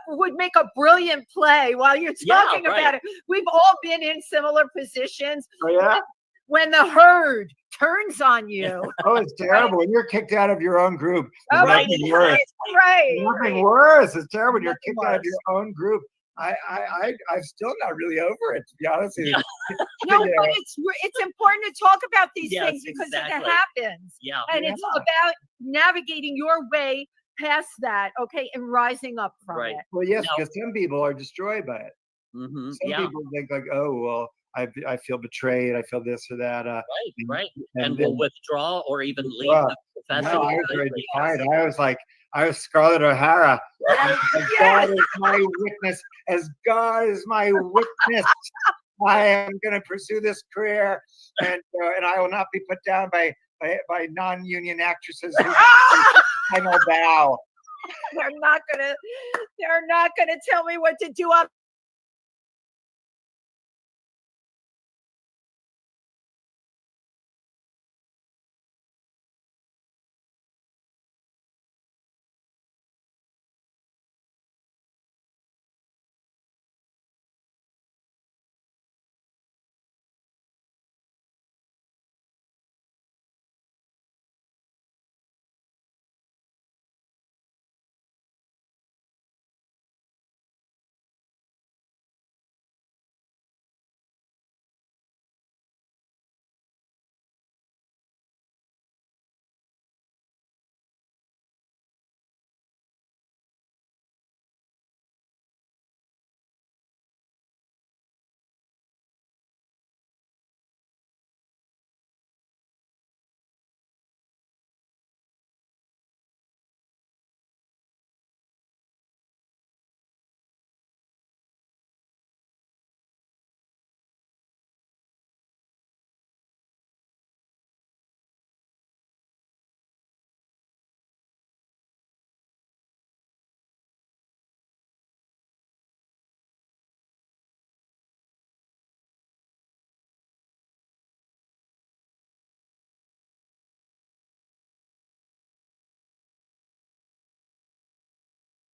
would make a brilliant play. While you're talking about it, we've all been in similar positions. Oh, yeah. When the herd turns on you. Oh, it's terrible when you're kicked out of your own group. Nothing worse. Nothing worse. It's terrible when you're kicked out of your own group. I'm still not really over it, to be honest with you. No, but it's important to talk about these things because it happens. Yeah. And it's about navigating your way past that, okay, and rising up from it. Well, yes, because some people are destroyed by it. Mm-hmm. Some people think like, oh, well, I feel betrayed. I feel this or that. Right. And will withdraw or even leave the profession. No, I was very defiant. I was Scarlett O'Hara. As God is my witness. As God is my witness, I am going to pursue this career, and I will not be put down by non-union actresses who final bow. They're not gonna tell me what to do.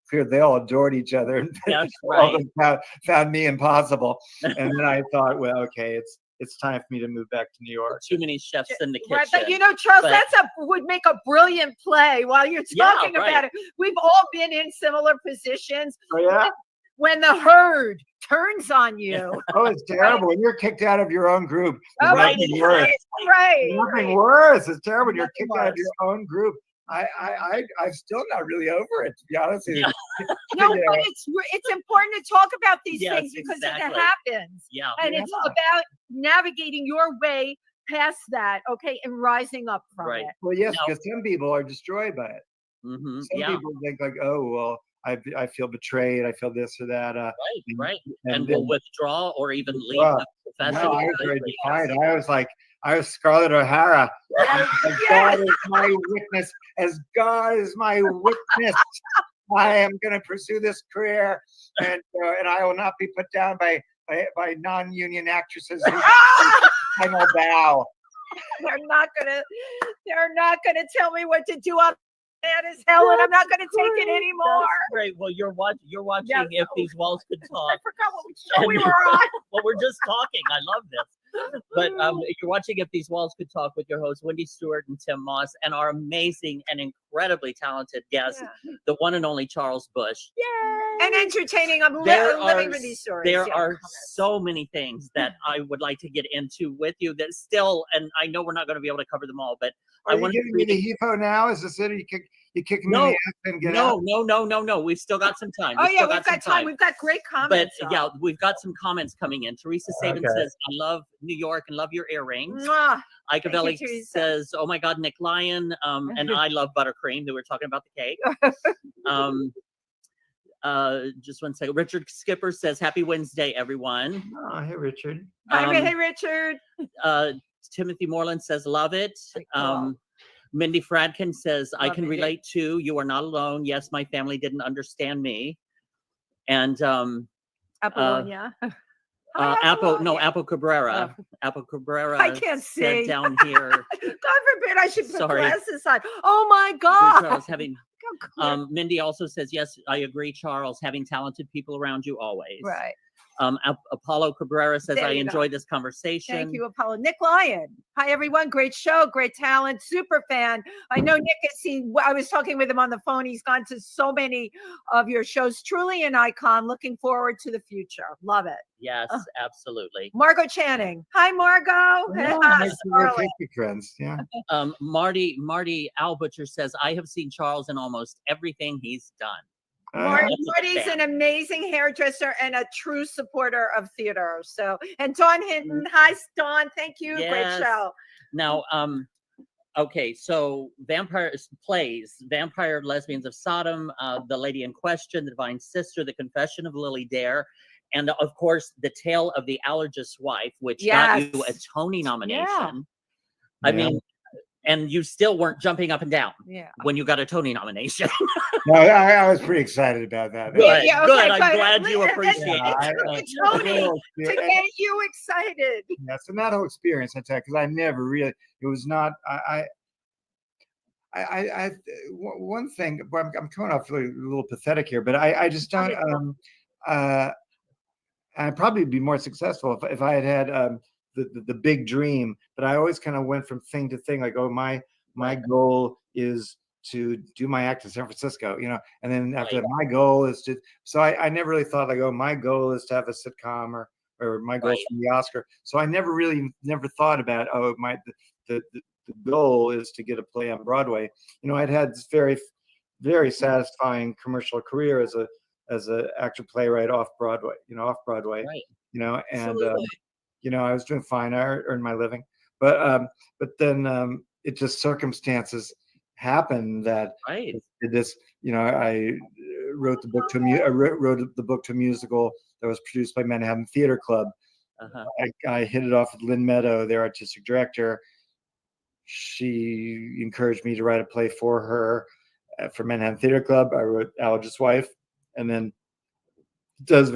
clear they all adored each other, and That's all of right. them found me impossible. And then I thought, well, okay, it's time for me to move back to New York. Too many chefs in the kitchen. Right, but Charles, but- that's would make a brilliant play. While you're talking right. about it, we've all been in similar positions. Oh yeah. When the herd turns on you. Oh, it's terrible when you're kicked out of your own group. Oh, right, Nothing worse. Right. Nothing worse. It's terrible when you're Nothing kicked out of worse. your own group. I'm still not really over it, to be honest with you. Yeah. No, You but know, it's important to talk about these Yes, things because it exactly. happens. Yeah. And it's about navigating your way past that, okay, and rising up from Right. it. well, yes, No. because some people are destroyed by it. Hmm. Some Yeah. people think like, oh, well, I feel betrayed. I feel this or that. Right. And then- will withdraw or even leave Withdraw. the profession. No, I was very completely. defiant. I was Scarlett O'Hara. As God is my witness, as God is my witness, I am going to pursue this career, and I will not be put down by non-union actresses who final bow. They're not gonna tell me what to do. I'm mad as hell and I'm not gonna take it anymore. That's great. Well, you're watching Yeah. If These Walls Could I Talk. forgot what show we were on. Well, we're just talking. I love this. But you're watching If These Walls Could Talk with your hosts, Wendy Stuart and Tym Moss, and our amazing and incredibly talented guest, the one and only Charles Busch. And entertaining. I'm living with these stories. There Yeah, are comments. so many things that I would like to get into with you that still, and I know we're not going to be able to cover them all, but Are I you want giving me the HEFO now? Is this it? You kick me in No. the ass and get out? No. We've still got some time. Oh yeah, still we've got some time. We've got great But comments. yeah, we've got some comments coming in. Teresa Saban Okay. says, I love New York and love your earrings. Mwah. Ike Thank you, Belli Teresa. says, oh my God, Nick Lyon. And I love buttercream, who we're talking about the cake. Just one second. Richard Skipper says, happy Wednesday, everyone. Oh, hey, Richard. Hey Richard. Timothy Moreland says, love it. Cool. Mindy Fradkin says, I Love can Mindy. relate too. You are not alone. Yes, my family didn't understand me. And Apollonia. Apple Cabrera. Apple Cabrera I can't said see. down here. God forbid I should put Sorry. glasses on. Oh my Good, God. Charles, having How clear. Mindy also says, yes, I agree, Charles, having talented people around you always. Right. Apollo Cabrera says, There I you go. enjoyed this conversation. Thank you, Apollo. Nick Lyon. Hi, everyone. Great show. Great talent. Super fan. I know Nick has seen, I was talking with him on the phone. He's gone to so many of your shows. Truly an icon. Looking forward to the future. Love it. Yes, absolutely. Margot Channing. Hi, Margot. Nice to Scarlett. work with you, friends. Yeah. Marty Albutcher says, I have seen Charles in almost everything he's done. Marty's That's a an amazing hairdresser and a true supporter of theater. So, and Dawn Hinton. Hi, Dawn. Thank you. Yes. Great show. Now, okay, so Vampire Lesbians of Sodom, The Lady in Question, The Divine Sister, The Confession of Lily Dare, and of course, The Tale of the Allergist's Wife, which got you a Tony nomination. Yeah. I mean, and you still weren't jumping up and down Yeah. when you got a Tony nomination. No, I was pretty excited about that. Good, Yeah, good. okay, I'm good. glad you And appreciate it it. took a Tony to get you excited. Yes, and that whole experience, I tell you, because I never really, it was not, one thing, well, I'm coming off really a little pathetic here, but I just don't, I'd probably be more successful if I had the big dream, but I always kind of went from thing to thing, like, oh, my goal is to do my act in San Francisco, and then after that, my goal is to, so I never really thought like, oh, my goal is to have a sitcom or my goal from the Oscar. So I never thought about, oh, the goal is to get a play on Broadway. I'd had this very, very satisfying commercial career as a actor playwright off Broadway, Right. and I was doing fine. I earned my living, but then it just circumstances happened that did this. I wrote the book to a musical that was produced by Manhattan Theater Club. I hit it off with Lynn Meadow, their artistic director. She encouraged me to write a play for her for Manhattan Theater Club. I wrote Allergist's Wife, and then was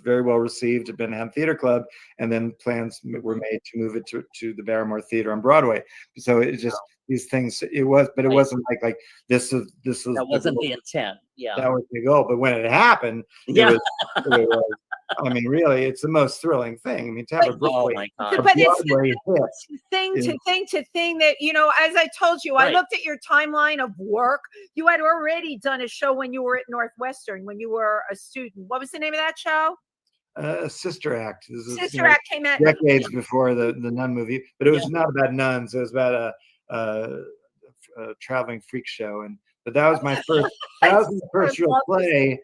very well received at Manhattan Theater Club, and then plans were made to move it to the Barrymore Theater on Broadway. So it just these things. It was, but it wasn't like this is That wasn't the intent. Yeah. that was the goal. But when it happened, Yeah. it was I mean, really, it's the most thrilling thing. I mean, to have a Oh Broadway, my a God. But it's Broadway hit. thing to thing that, as I told you, I Right. looked at your timeline of work. You had already done a show when you were at Northwestern, when you were a student. What was the name of that show? Sister Act. This is, Sister Act came out. decades before the nun movie, but it was not about nuns. It was about a traveling freak show, but that was my first. That was my first real play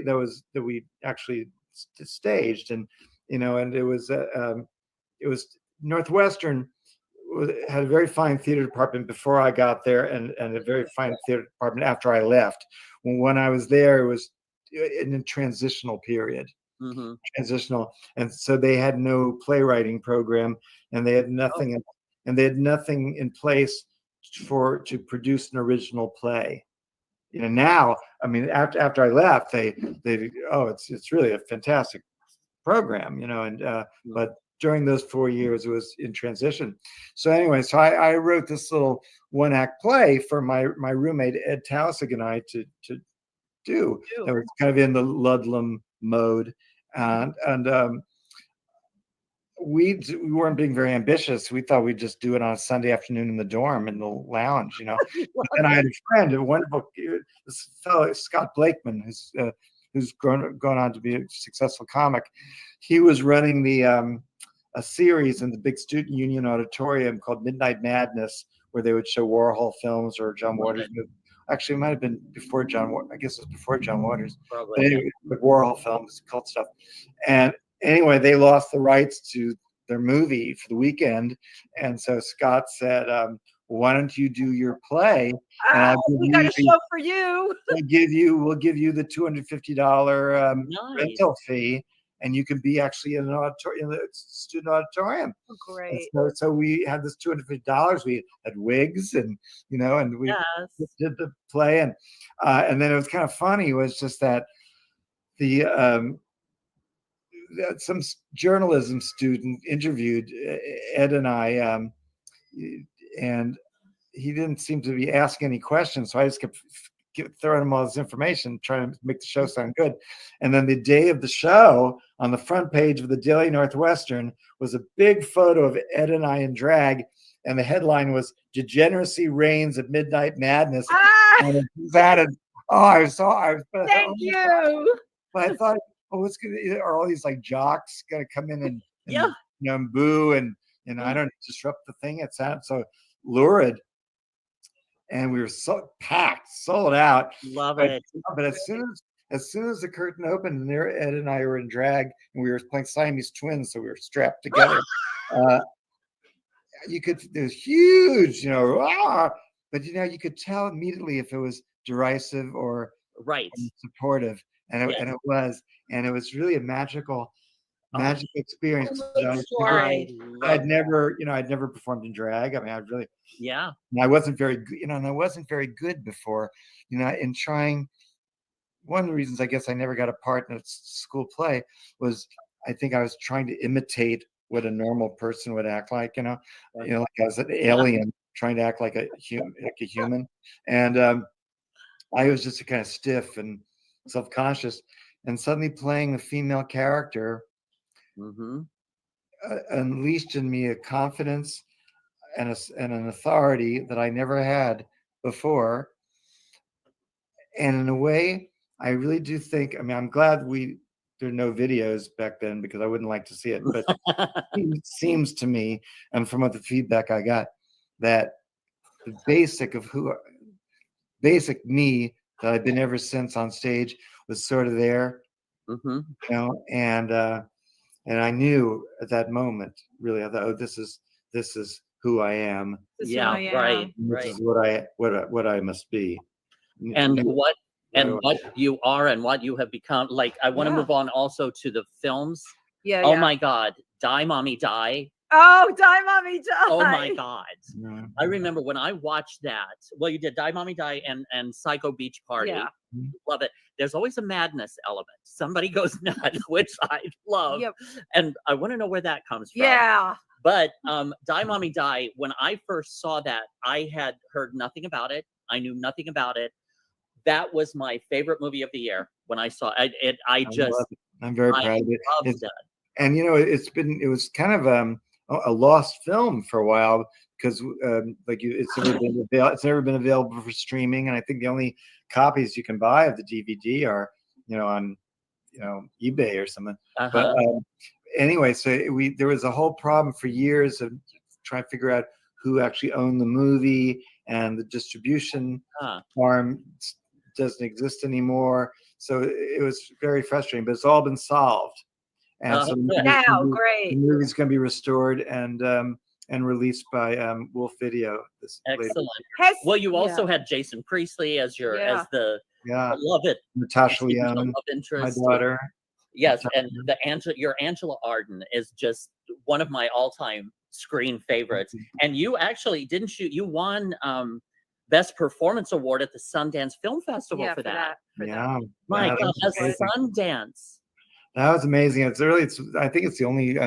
that we actually staged, and and it was Northwestern had a very fine theater department before I got there, and a very fine theater department after I left. When I was there, it was in a transitional period. Mm-hmm. Transitional, and so they had no playwriting program, and they had nothing, in place to produce an original play. Now, I mean, after I left, they it's really a fantastic program, but during those 4 years, it was in transition. So anyway, I wrote this little one-act play for my roommate Ed Tausig and I to do. It was kind of in the Ludlam mode. And we weren't being very ambitious. We thought we'd just do it on a Sunday afternoon in the dorm in the lounge, And I had a friend, a wonderful this fellow Scott Blakeman, who's gone on to be a successful comic. He was running a series in the big student union auditorium called Midnight Madness, where they would show Warhol films or John Waters movies. Actually, it might have been before I guess it was before John Waters. Probably. But anyway, but Warhol films, cult stuff. And anyway, they lost the rights to their movie for the weekend. And so Scott said, why don't you do your play? And we got a show for you. We'll give you the $250 rental fee, and you can be actually in the student auditorium. Oh, great. So we had this $250. We had wigs, and and we did the play, and then it was kind of funny. It was just that some journalism student interviewed Ed and I, and he didn't seem to be asking any questions, so I just kept throwing him all this information, trying to make the show sound good. And then the day of the show, on the front page of the Daily Northwestern, was a big photo of Ed and I in drag, and the headline was "Degeneracy Reigns at Midnight Madness." And it was added. Thank you. But I thought, what's are all these like jocks gonna come in and boo and I don't disrupt the thing? It sounds so lurid. And we were so packed, sold out. Love it. But as soon as the curtain opened, and there Ed and I were in drag, and we were playing Siamese twins, so we were strapped together. There's huge, but you could tell immediately if it was derisive or supportive, and it was really a magical experience. I'd never performed in drag. I mean, I wasn't very good, and I wasn't very good before, in trying. One of the reasons I guess I never got a part in a school play was I think I was trying to imitate what a normal person would act like, like I was an alien trying to act like a human, and I was just kind of stiff and self-conscious, and suddenly playing a female character unleashed in me a confidence and an authority that I never had before. And in a way, I really do think, I mean, I'm glad there are no videos back then, because I wouldn't like to see it, but it seems to me, and from what the feedback I got, that the basic me that I've been ever since on stage was sort of there, and I knew at that moment, really, I thought, this is who I am. Right. This is what I must be. And what you are and what you have become. Like, I want to move on also to the films. Oh my God, Die Mommy Die. Oh, Die Mommy Die. Oh my God. I remember when I watched that. Well, you did Die Mommy Die and Psycho Beach Party. Yeah. Love it. There's always a madness element. Somebody goes nuts, which I love. And I want to know where that comes from. Yeah. But Die Mommy Die, when I first saw that, I had heard nothing about it. I knew nothing about it. That was my favorite movie of the year when I saw it. I just, love it. I'm very proud of it. loved it. And it was kind of a lost film for a while because it's never been available for streaming, and I think the only copies you can buy of the DVD are on eBay or something. But anyway, so there was a whole problem for years of trying to figure out who actually owned the movie, and the distribution arm doesn't exist anymore. So it was very frustrating, but it's all been solved. And so great. The movie's going to be restored and released by Wolf Video. Excellent. Well, you also had Jason Priestley as the beloved Natasha Lyonne, love interest. my daughter. Yes, and your Angela Arden is just one of my all-time screen favorites. And you actually you won Best Performance Award at the Sundance Film Festival for that. My God, Sundance. That was amazing. I think it's the only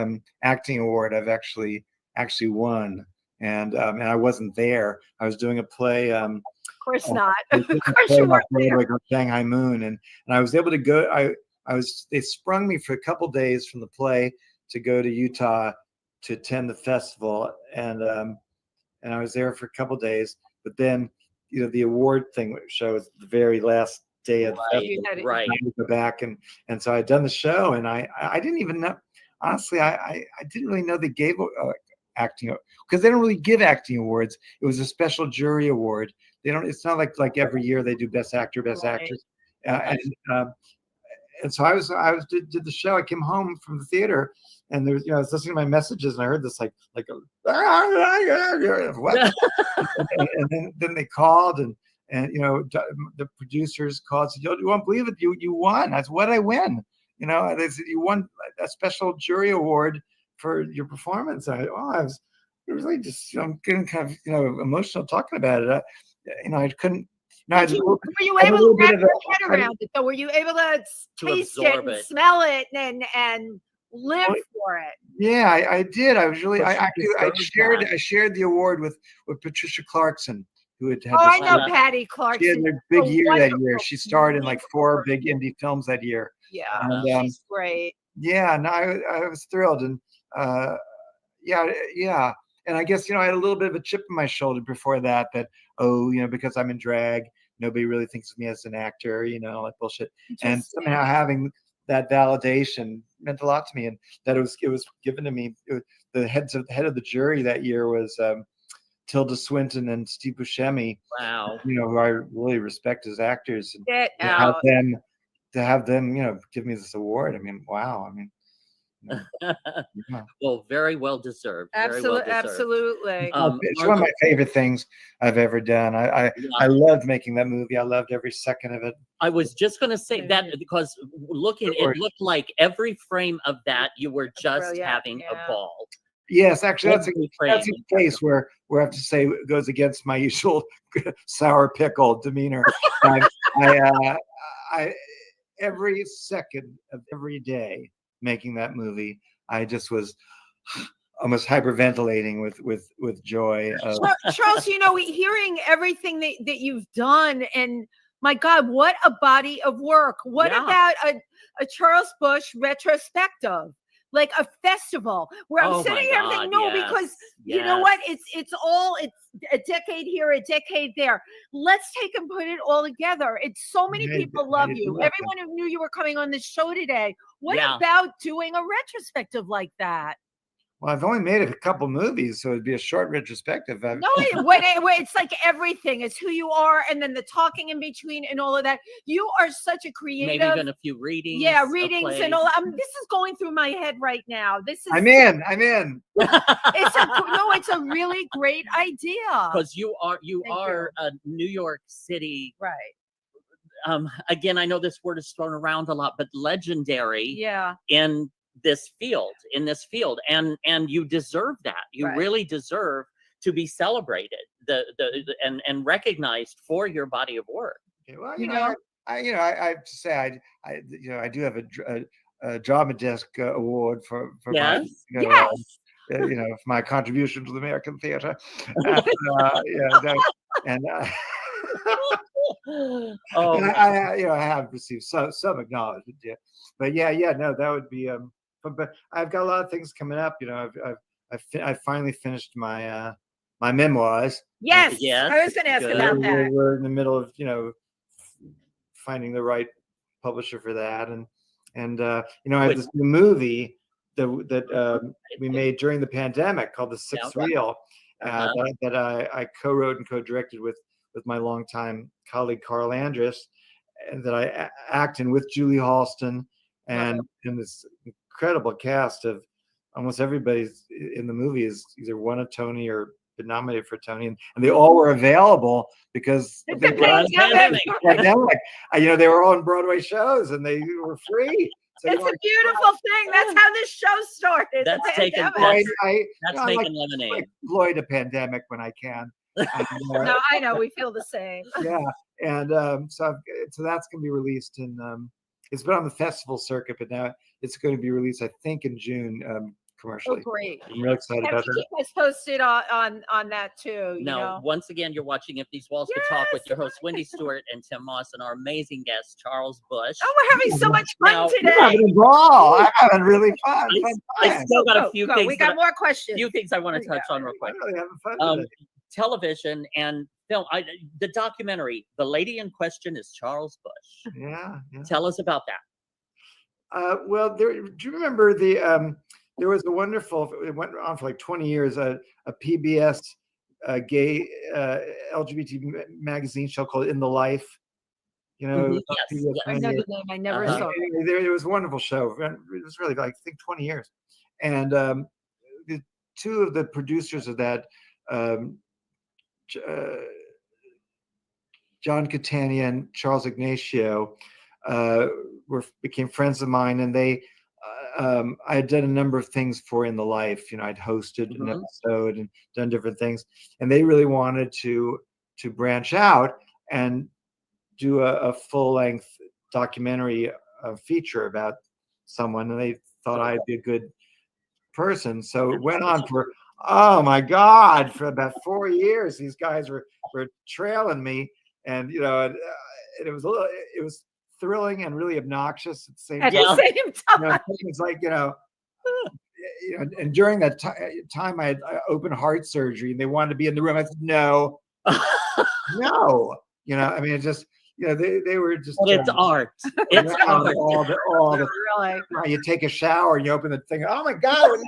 acting award I've actually won, and I wasn't there. I was doing a play. Of course not. Of course you weren't there. Shanghai Moon, and I was able to go. They sprung me for a couple days from the play to go to Utah to attend the festival, and I was there for a couple days. But then, the award thing show was the very last day of the festival. Right. I had to go back, and so I'd done the show, and I didn't even know. Honestly, I didn't really know they gave acting, because they don't really give acting awards. It was a special jury award. They don't. It's not like every year they do Best Actor, Best Actress, and so I did the show. I came home from the theater, and there was, I was listening to my messages, and I heard this like what? and then they called, and the producers called, said, "You won't believe it, you won." I said, "What did I win?" They said, "You won a special jury award for your performance." I was really just, I'm getting kind of emotional talking about it. I couldn't. No, were you able to wrap your head around it? So were you able to taste it and smell it and live for it? Yeah, I did. I was really. I shared the award with Patricia Clarkson, who had. I know Patty Clarkson. She had a big year that year. She starred in like 4 big indie films that year. Yeah, and, she's great. Yeah, no, I was thrilled, and yeah. And I guess, I had a little bit of a chip in my shoulder before that, because I'm in drag, nobody really thinks of me as an actor, all that bullshit. And somehow having that validation meant a lot to me, and that it was given to me. The head of the jury that year was Tilda Swinton and Steve Buscemi. Wow. Who I really respect as actors. And Get to out. have them, give me this award. I mean, wow. I mean, well, very well deserved. Absolutely. It's one of my favorite things I've ever done. I loved making that movie. I loved every second of it. I was just going to say that because it looked like every frame of that you were just having a ball. Yes, actually, that's a case where I have to say it goes against my usual sour pickle demeanor. I every second of every day making that movie, I just was almost hyperventilating with joy. Charles, hearing everything that you've done, and my God, what a body of work. What about a Charles Busch retrospective? Like a festival where I'm sitting here thinking, because you know what? It's a decade here, a decade there. Let's take and put it all together. It's so many people love you. Everyone who knew you were coming on this show today. What about doing a retrospective like that? Well, I've only made a couple movies, so it'd be a short retrospective. It's like everything. It's who you are, and then the talking in between, and all of that. You are such a creative. Maybe even a few readings. Yeah, readings and all. This is going through my head right now. I'm in. It's a really great idea. Because you are a New York City. Right. Again, I know this word is thrown around a lot, but legendary. Yeah. In this field, and you deserve that. You really deserve to be celebrated, and recognized for your body of work. Well, I have to say, I do have a Drama Desk award for yes. my contribution to the American theater. Oh, And I have received some acknowledgement, yeah. But no, that would be but I've got a lot of things coming up. I finally finished my my memoirs. Yes, Yes, I was going to ask good. about that. We're in the middle of finding the right publisher for that, and I have this new movie that we made during the pandemic called The Sixth Reel, that I co-wrote and co-directed with my longtime colleague Carl Andrus, and that I act in with Julie Halston, and in this incredible cast of almost everybody in the movie is either won a Tony or been nominated for a Tony, and they all were available because It's they a were pandemic. pandemic. They were all on Broadway shows and they were free. So, It's a beautiful thing. That's how this show started. That's the taken. pandemic. That's making lemonade. I exploit a pandemic when I can. No, I know. We feel the same. Yeah, and so that's going to be released in. It's been on the festival circuit, but now it's going to be released, I think, in June commercially. Oh, great. I'm really excited Have about to that. keep us posted on that too. Now, once again, you're watching If These Walls Could Talk with your hosts, Wendy Stuart and Tym Moss, and our amazing guest, Charles Busch. Oh, we're having so much fun Now, today. I'm having a ball. I'm having really fun. I still got a few things. We got more questions. Few things I want to touch on real quick. I'm really having fun today. Television and film. The documentary, The Lady in Question is Charles Busch. Yeah. Tell us about that. Well, do you remember there was a wonderful, it went on for like 20 years, a PBS gay LGBT magazine show called In the Life. Yes. I know the name. I never saw it. There was a wonderful show. It was really, I think, 20 years. And the two of the producers of that, John Catania and Charles Ignacio, became friends of mine, and they I had done a number of things for In the Life. I'd hosted an episode and done different things, and they really wanted to branch out and do a full-length documentary feature about someone, and they thought I'd be a good person. So it went on for, oh my God, for about 4 years. These guys were trailing me, and it was thrilling and really obnoxious at the same time. At the same time. It's like, and during that time I had open heart surgery, and they wanted to be in the room. I said, no, no. It just, they were just. But it's art. It's art. All the Really. you take a shower and you open the thing. Oh my God!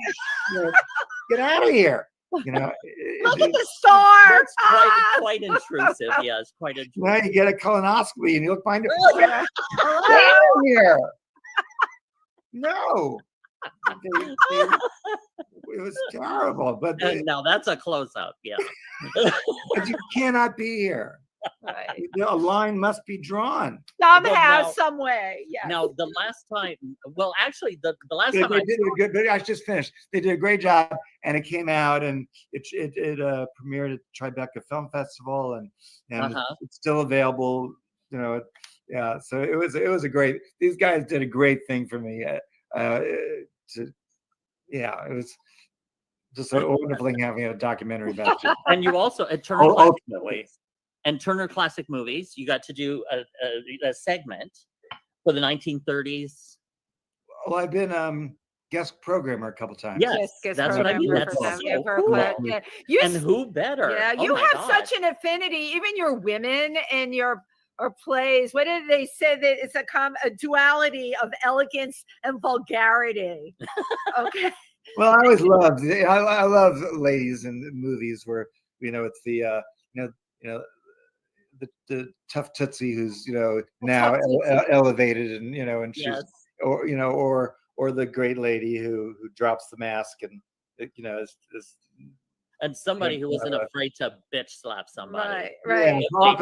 Get out of here. Look at the star. That's quite intrusive. Yes, quite intrusive. Now you get a colonoscopy and you look behind it. Really? Get out of here. No. It was terrible. But now that's a close up. Yeah. But you cannot be here. Right. A line must be drawn Somehow, some way. Yeah. Now the last time, well, actually, the last they time did a good. But I just finished. They did a great job, and it came out, and it premiered at Tribeca Film Festival, and it's still available. Yeah. So it was a great. These guys did a great thing for me. It was just a wonderful thing having a documentary about you. And you also at Turner Classic Movies. And Turner Classic Movies, you got to do a segment for the 1930s. Well, I've been guest programmer a couple times. Yes, that's what I mean. That's so cool. Yeah. And who better? Yeah, you have such an affinity. Even your women and your plays. What did they say? That it's a duality of elegance and vulgarity. Okay. Well, I always loved. I love ladies in movies where it's the the tough tootsie who's now elevated and she's or the great lady who drops the mask and is and somebody who wasn't afraid to bitch slap somebody. Right. Yeah,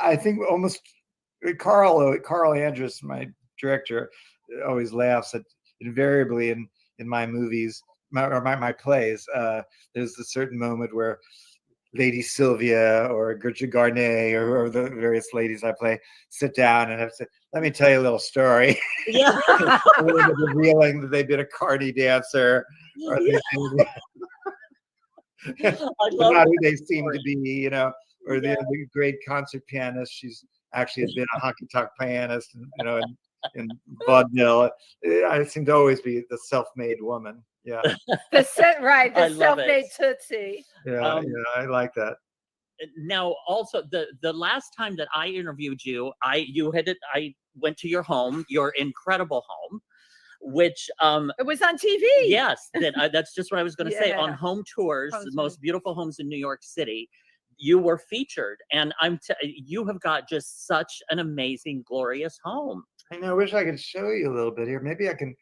I think almost Carl Andrus, my director, always laughs at invariably in my movies, my plays. There's a certain moment where Lady Sylvia or Gertrude Garnet or the various ladies I play sit down and have said, let me tell you a little story. Yeah. A little bit revealing that they've been a carny dancer, or I love not that who they seem story. to be, you know, or the great concert pianist. She's actually had been a honky tonk pianist, you know, in vaudeville. I seem to always be the self-made woman. Yeah, The right, I the love it. self-made Tootsie. yeah, I like that. Now, also the last time that I interviewed you, I went to your home, your incredible home, which It was on TV. yes, that's just what I was going to say. On Yeah. Home Tours, Home the Tours. most beautiful homes in New York City, you were featured, and you have got just such an amazing, glorious home. I know. I wish I could show you a little bit here. Maybe I can.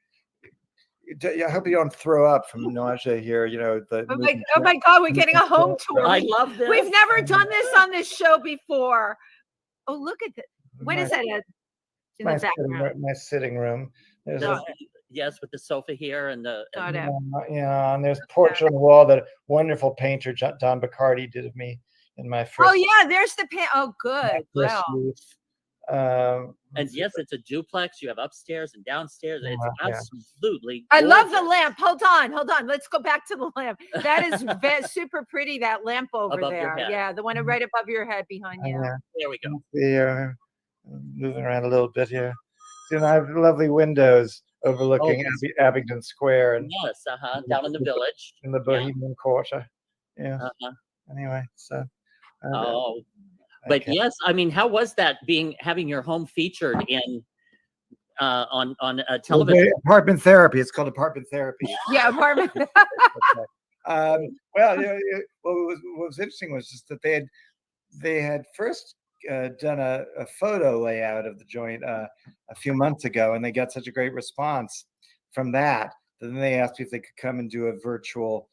Yeah, I hope you don't throw up from nausea here. You know, Oh my God, we're getting a home tour. I love this. We've never done this on this show before. Oh, look at this. What is that? In the background. My sitting room. There's yes, with the sofa here and the Got it. yeah, and there's portrait on the wall that a wonderful painter Don Bacardi did of me in my first. Oh yeah, there's the paint. Oh, good. Wow. Youth. and yes, it's a duplex. You have upstairs and downstairs. It's Yeah. absolutely. I love the gorgeous. lamp. Hold on. Let's go back to the lamp. That is super pretty. That lamp over Above your there. head. Yeah, the one right above your head behind you. Yeah. There we go. The moving around a little bit here. See, and I have lovely windows overlooking Abingdon Square and Yes, down in the village. in the Bohemian Quarter. Yeah. Uh-huh. Anyway, so. Oh, but okay. yes, I mean, how was that having your home featured in on television? Apartment therapy. It's called apartment therapy. Yeah, apartment. Well, what was interesting was just that they had first done a photo layout of the joint a few months ago, and they got such a great response from that. Then they asked me if they could come and do a virtual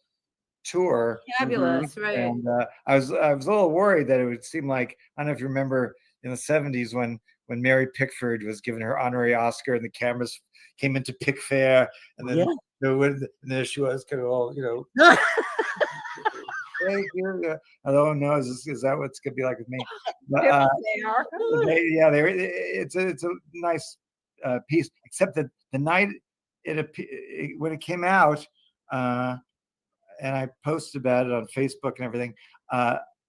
tour. Fabulous, right? And I was a little worried that it would seem like, I don't know if you remember in the 70s when Mary Pickford was given her honorary Oscar and the cameras came into Pickfair, and then and there she was kind of all, you know. Thank you. Oh no, is that what it's gonna be like with me? But, They are. it's a nice piece, except that the night when it came out, and I posted about it on Facebook and everything.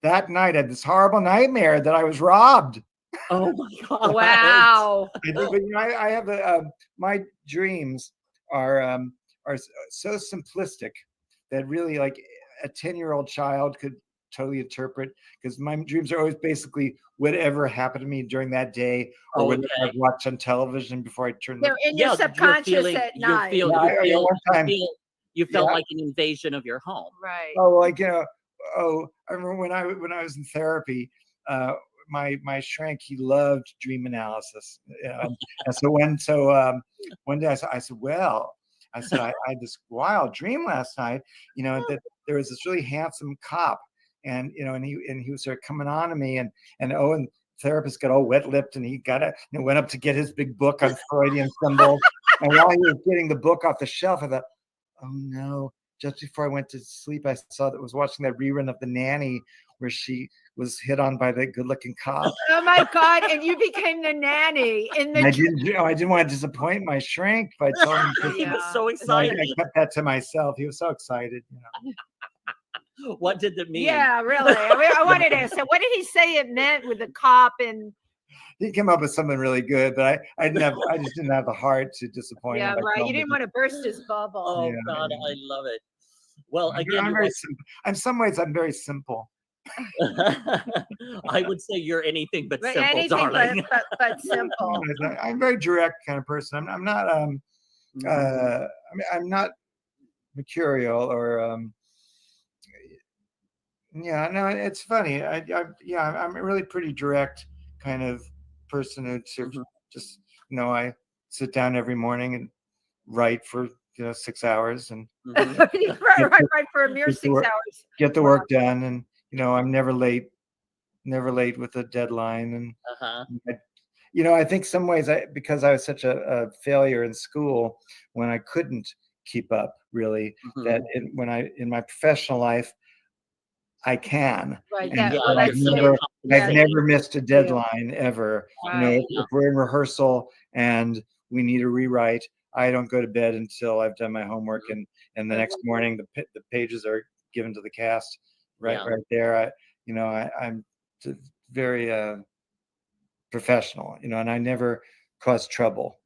That night I had this horrible nightmare that I was robbed. Oh my God! Wow. But, you know, I have my dreams are so simplistic that really, like, a 10-year-old child could totally interpret, because my dreams are always basically whatever happened to me during that day or whatever I've watched on television before I turned. They're in your subconscious at night. You felt like an invasion of your home. Right. Oh, like, you know, I remember when I was in therapy, my shrink, he loved dream analysis. And so one day I said, well, I had this wild dream last night, you know, that there was this really handsome cop, and, you know, and he was sort of coming on to me, and the therapist got all wet-lipped, and he went up to get his big book on Freudian symbols. And while he was getting the book off the shelf, I thought, oh no. Just before I went to sleep, I was watching that rerun of The Nanny where she was hit on by the good-looking cop. Oh my God! And you became the nanny in the. I didn't want to disappoint my shrink by telling him. He was so excited. I kept that to myself. He was so excited. You know. What did it mean? Yeah, really. I wanted to ask. So what did he say it meant with the cop? And he came up with something really good, but I just didn't have the heart to disappoint him. Yeah, right. You didn't want to burst his bubble. Oh God, I love it. Well, again, I'm very simple. In some ways, I'm very simple. I would say you're anything but simple, anything darling. but simple. I'm a very direct kind of person. I'm not. I'm not mercurial or. Yeah, no, it's funny. I'm a really pretty direct kind of person who just, you know, I sit down every morning and write for 6 hours and right for a mere 6 hours. Get the work done, and you know, I'm never late with a deadline. And I think some ways because I was such a failure in school when I couldn't keep up really, that in my professional life, I can. Right. And Yeah. Yeah, so you're so I've compensated. never missed a deadline ever. You know, Right. if we're in rehearsal and we need a rewrite, I don't go to bed until I've done my homework, and the next morning the pages are given to the cast right there. I'm very professional, you know, and I never cause trouble.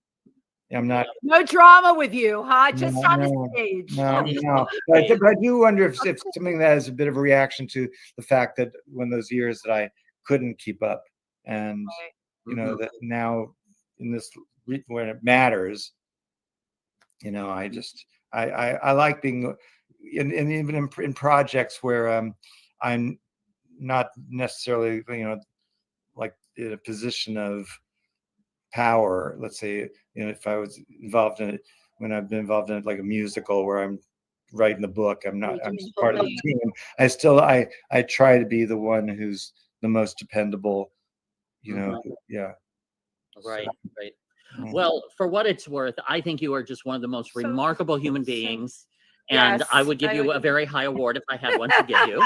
I'm not. No drama with you, huh? No, Just on the no, stage. no. But I do wonder if something that is a bit of a reaction to the fact that when those years that I couldn't keep up, and you know that now in this when it matters, you know, I like being even in projects where I'm not necessarily, you know, like in a position of power. Let's say, you know, if I was involved in it when I've been involved in like a musical where I'm writing the book, I'm just part of the team. I try to be the one who's the most dependable, you know. Yeah. Right. Yeah. Well, for what it's worth, I think you are just one of the most remarkable human beings. And Yes, I would give you a very high award if I had one to give you.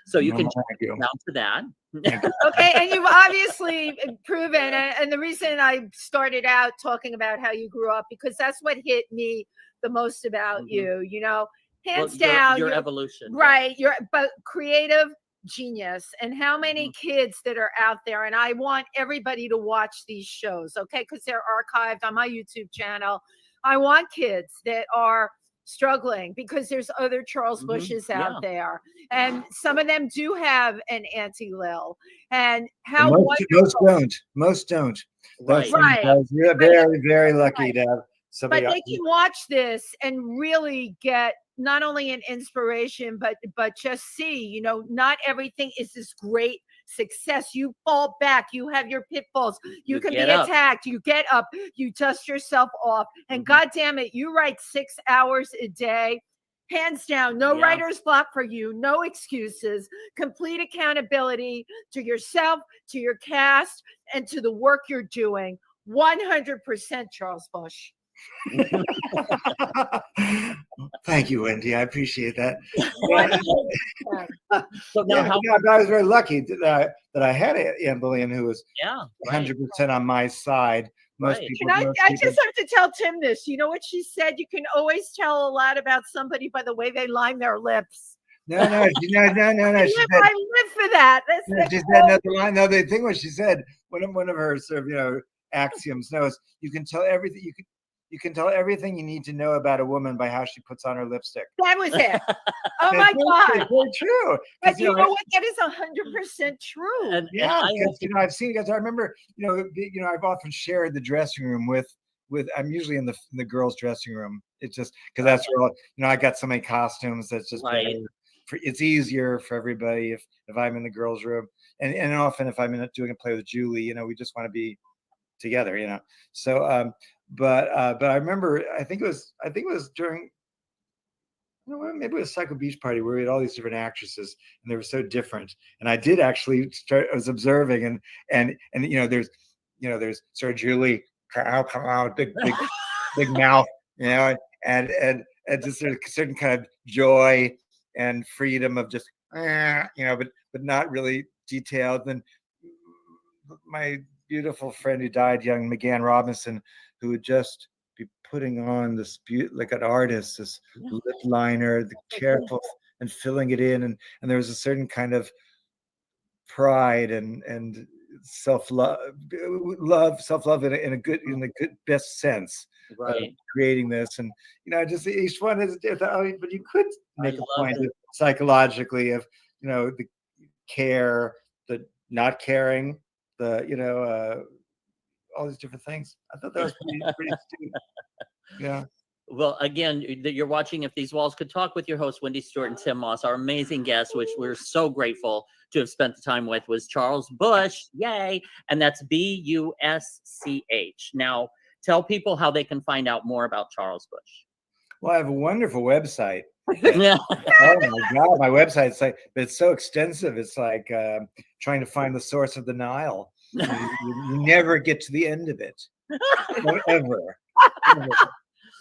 So you can down to that. Okay, and you've obviously proven, and the reason I started out talking about how you grew up, because that's what hit me the most about you, you know, hands down. Your evolution. Right, you're but creative genius, and how many kids that are out there, and I want everybody to watch these shows, okay, because they're archived on my YouTube channel. I want kids that are struggling because there's other Charles Bushes out there, and some of them do have an Auntie Lil, and how most don't. Right. We're very, very lucky to have somebody. But they can watch this and really get not only an inspiration, but just see, you know, not everything is this great success. You fall back, you have your pitfalls, you can be attacked, you get up, you dust yourself off, and God damn it, you write 6 hours a day, hands down, no writer's block for you, no excuses, complete accountability to yourself, to your cast, and to the work you're doing. 100% Charles Busch. Thank you, Wendy. I appreciate that. So now I was very lucky that I had Anne Bullion, who was 100% on my side. Most people. I just have to tell Tim this. You know what she said? You can always tell a lot about somebody by the way they line their lips. No. I live for that. She said another line. No, the thing was, she said one of her sort of, you know, axioms. No, is you can tell everything. You can tell everything you need to know about a woman by how she puts on her lipstick. That was it. Oh my God. It's very true. But you know what? That is 100% true. And because, you know, I've seen, because I remember, you know, I've often shared the dressing room with I'm usually in the girls' dressing room. It's just because that's where, you know, I got so many costumes that's just better. It's easier for everybody if I'm in the girls' room, and often if I'm doing a play with Julie, you know, we just want to be together, you know. So but I remember, I think it was during, you know, maybe it was Psycho Beach Party where we had all these different actresses and they were so different. And I did actually I was observing and you know, there's sort of Julie, come out, big mouth, you know, and just a certain kind of joy and freedom of just, you know, but not really detailed. Then my beautiful friend who died young, McGann Robinson, who would just be putting on this like an artist, this lip liner, the careful and filling it in, and there was a certain kind of pride and self-love in a good best sense of creating this. And you know, just each one is, but you could make a point psychologically of, you know, the care, the not caring, the, you know, all these different things. I thought that was pretty astute. Yeah. Well, again, you're watching If These Walls Could Talk with your host, Wendy Stuart and Tym Moss. Our amazing guest, which we're so grateful to have spent the time with, was Charles Busch. Yay. And that's Busch. Now, tell people how they can find out more about Charles Busch. Well, I have a wonderful website. Oh my God, my website's like, but it's so extensive. It's like trying to find the source of the Nile. You never get to the end of it, ever.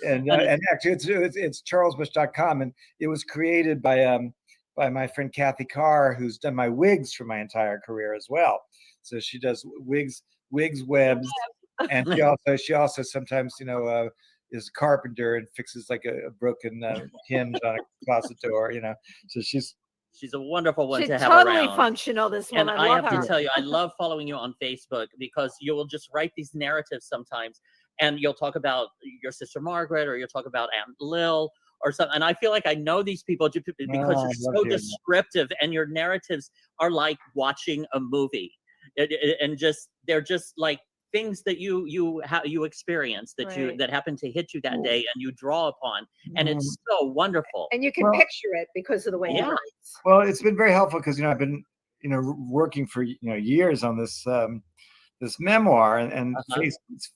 And actually, it's charlesbusch.com, and it was created by by my friend Kathy Carr, who's done my wigs for my entire career as well. So she does wigs, webs, and she also sometimes, is a carpenter and fixes like a broken hinge on a closet door, So she's a wonderful one She's to have totally around. functional, this And woman. I love have her. to tell you, I love following you on Facebook because you will just write these narratives sometimes, and you'll talk about your sister Margaret, or you'll talk about Aunt Lil, or something. And I feel like I know these people because you're so descriptive, and your narratives are like watching a movie, and they're just like things that you experience that happen to hit you that day, and you draw upon, and it's so wonderful. And you can picture it because of the way he writes. Well, it's been very helpful because I've been working for years on this this memoir, and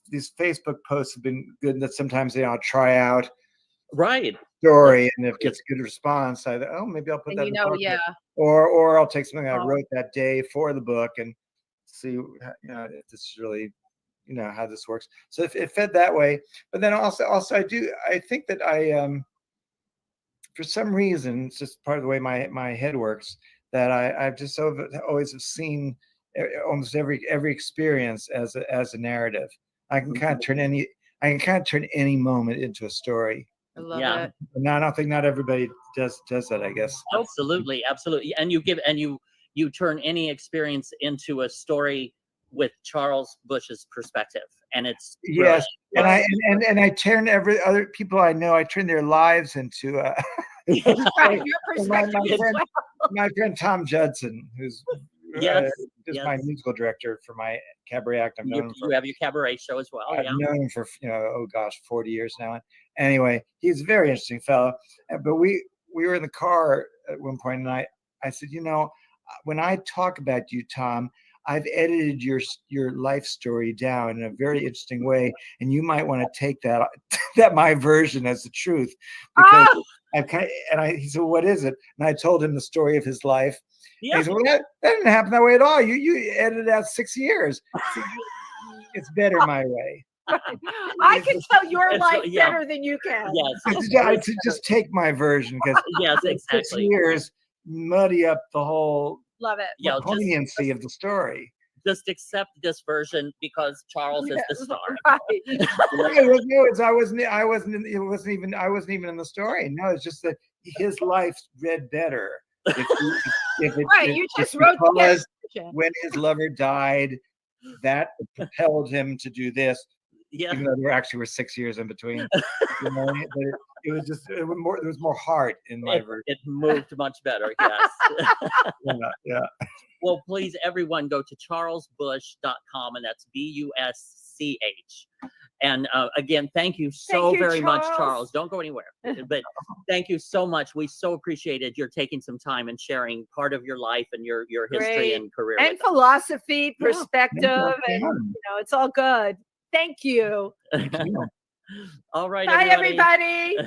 these Facebook posts have been good. That sometimes I'll try out story, and if it gets a good response, I maybe I'll put that in the book. Or I'll take something I wrote that day for the book and see if this is really how this works. So it fed that way. But then also I think that I for some reason, it's just part of the way my head works, that I've just always have seen almost every experience as a narrative. I can kind of turn any moment into a story. I love it. And I don't think not everybody does that, I guess. Absolutely. And you turn any experience into a story with Charles Busch's perspective, and it's yes. And I turn every other people I know, I turn their lives into your perspective. My friend Tom Judson, who's my musical director for my cabaret act. You have your cabaret show as well. I've known him for 40 years now. Anyway, he's a very interesting fellow. But we were in the car at one point, and I said, when I talk about you, Tom, I've edited your life story down in a very interesting way, and you might want to take that my version as the truth, because he said, what is it? And I told him the story of his life. Yeah. He said, well, that didn't happen that way at all. You edited out 6 years. It's better my way. I can tell your life better than you can. Yes. Just take my version, because exactly. 6 years muddy up the whole poignancy of the story. Just accept this version because Charles is the star. I wasn't even in the story. No, it's just that his life read better. You just wrote the when his lover died, that propelled him to do this. Yeah. Even though there actually were 6 years in between. But it was more heart in my version. It moved much better, yes. Yeah. Well, please, everyone, go to charlesbusch.com, and that's BUSCH. And again, thank you very much, Charles. Don't go anywhere. But thank you so much. We so appreciated your taking some time and sharing part of your life and your history and career. And philosophy, perspective, and it's all good. Thank you. All right, Bye, everybody.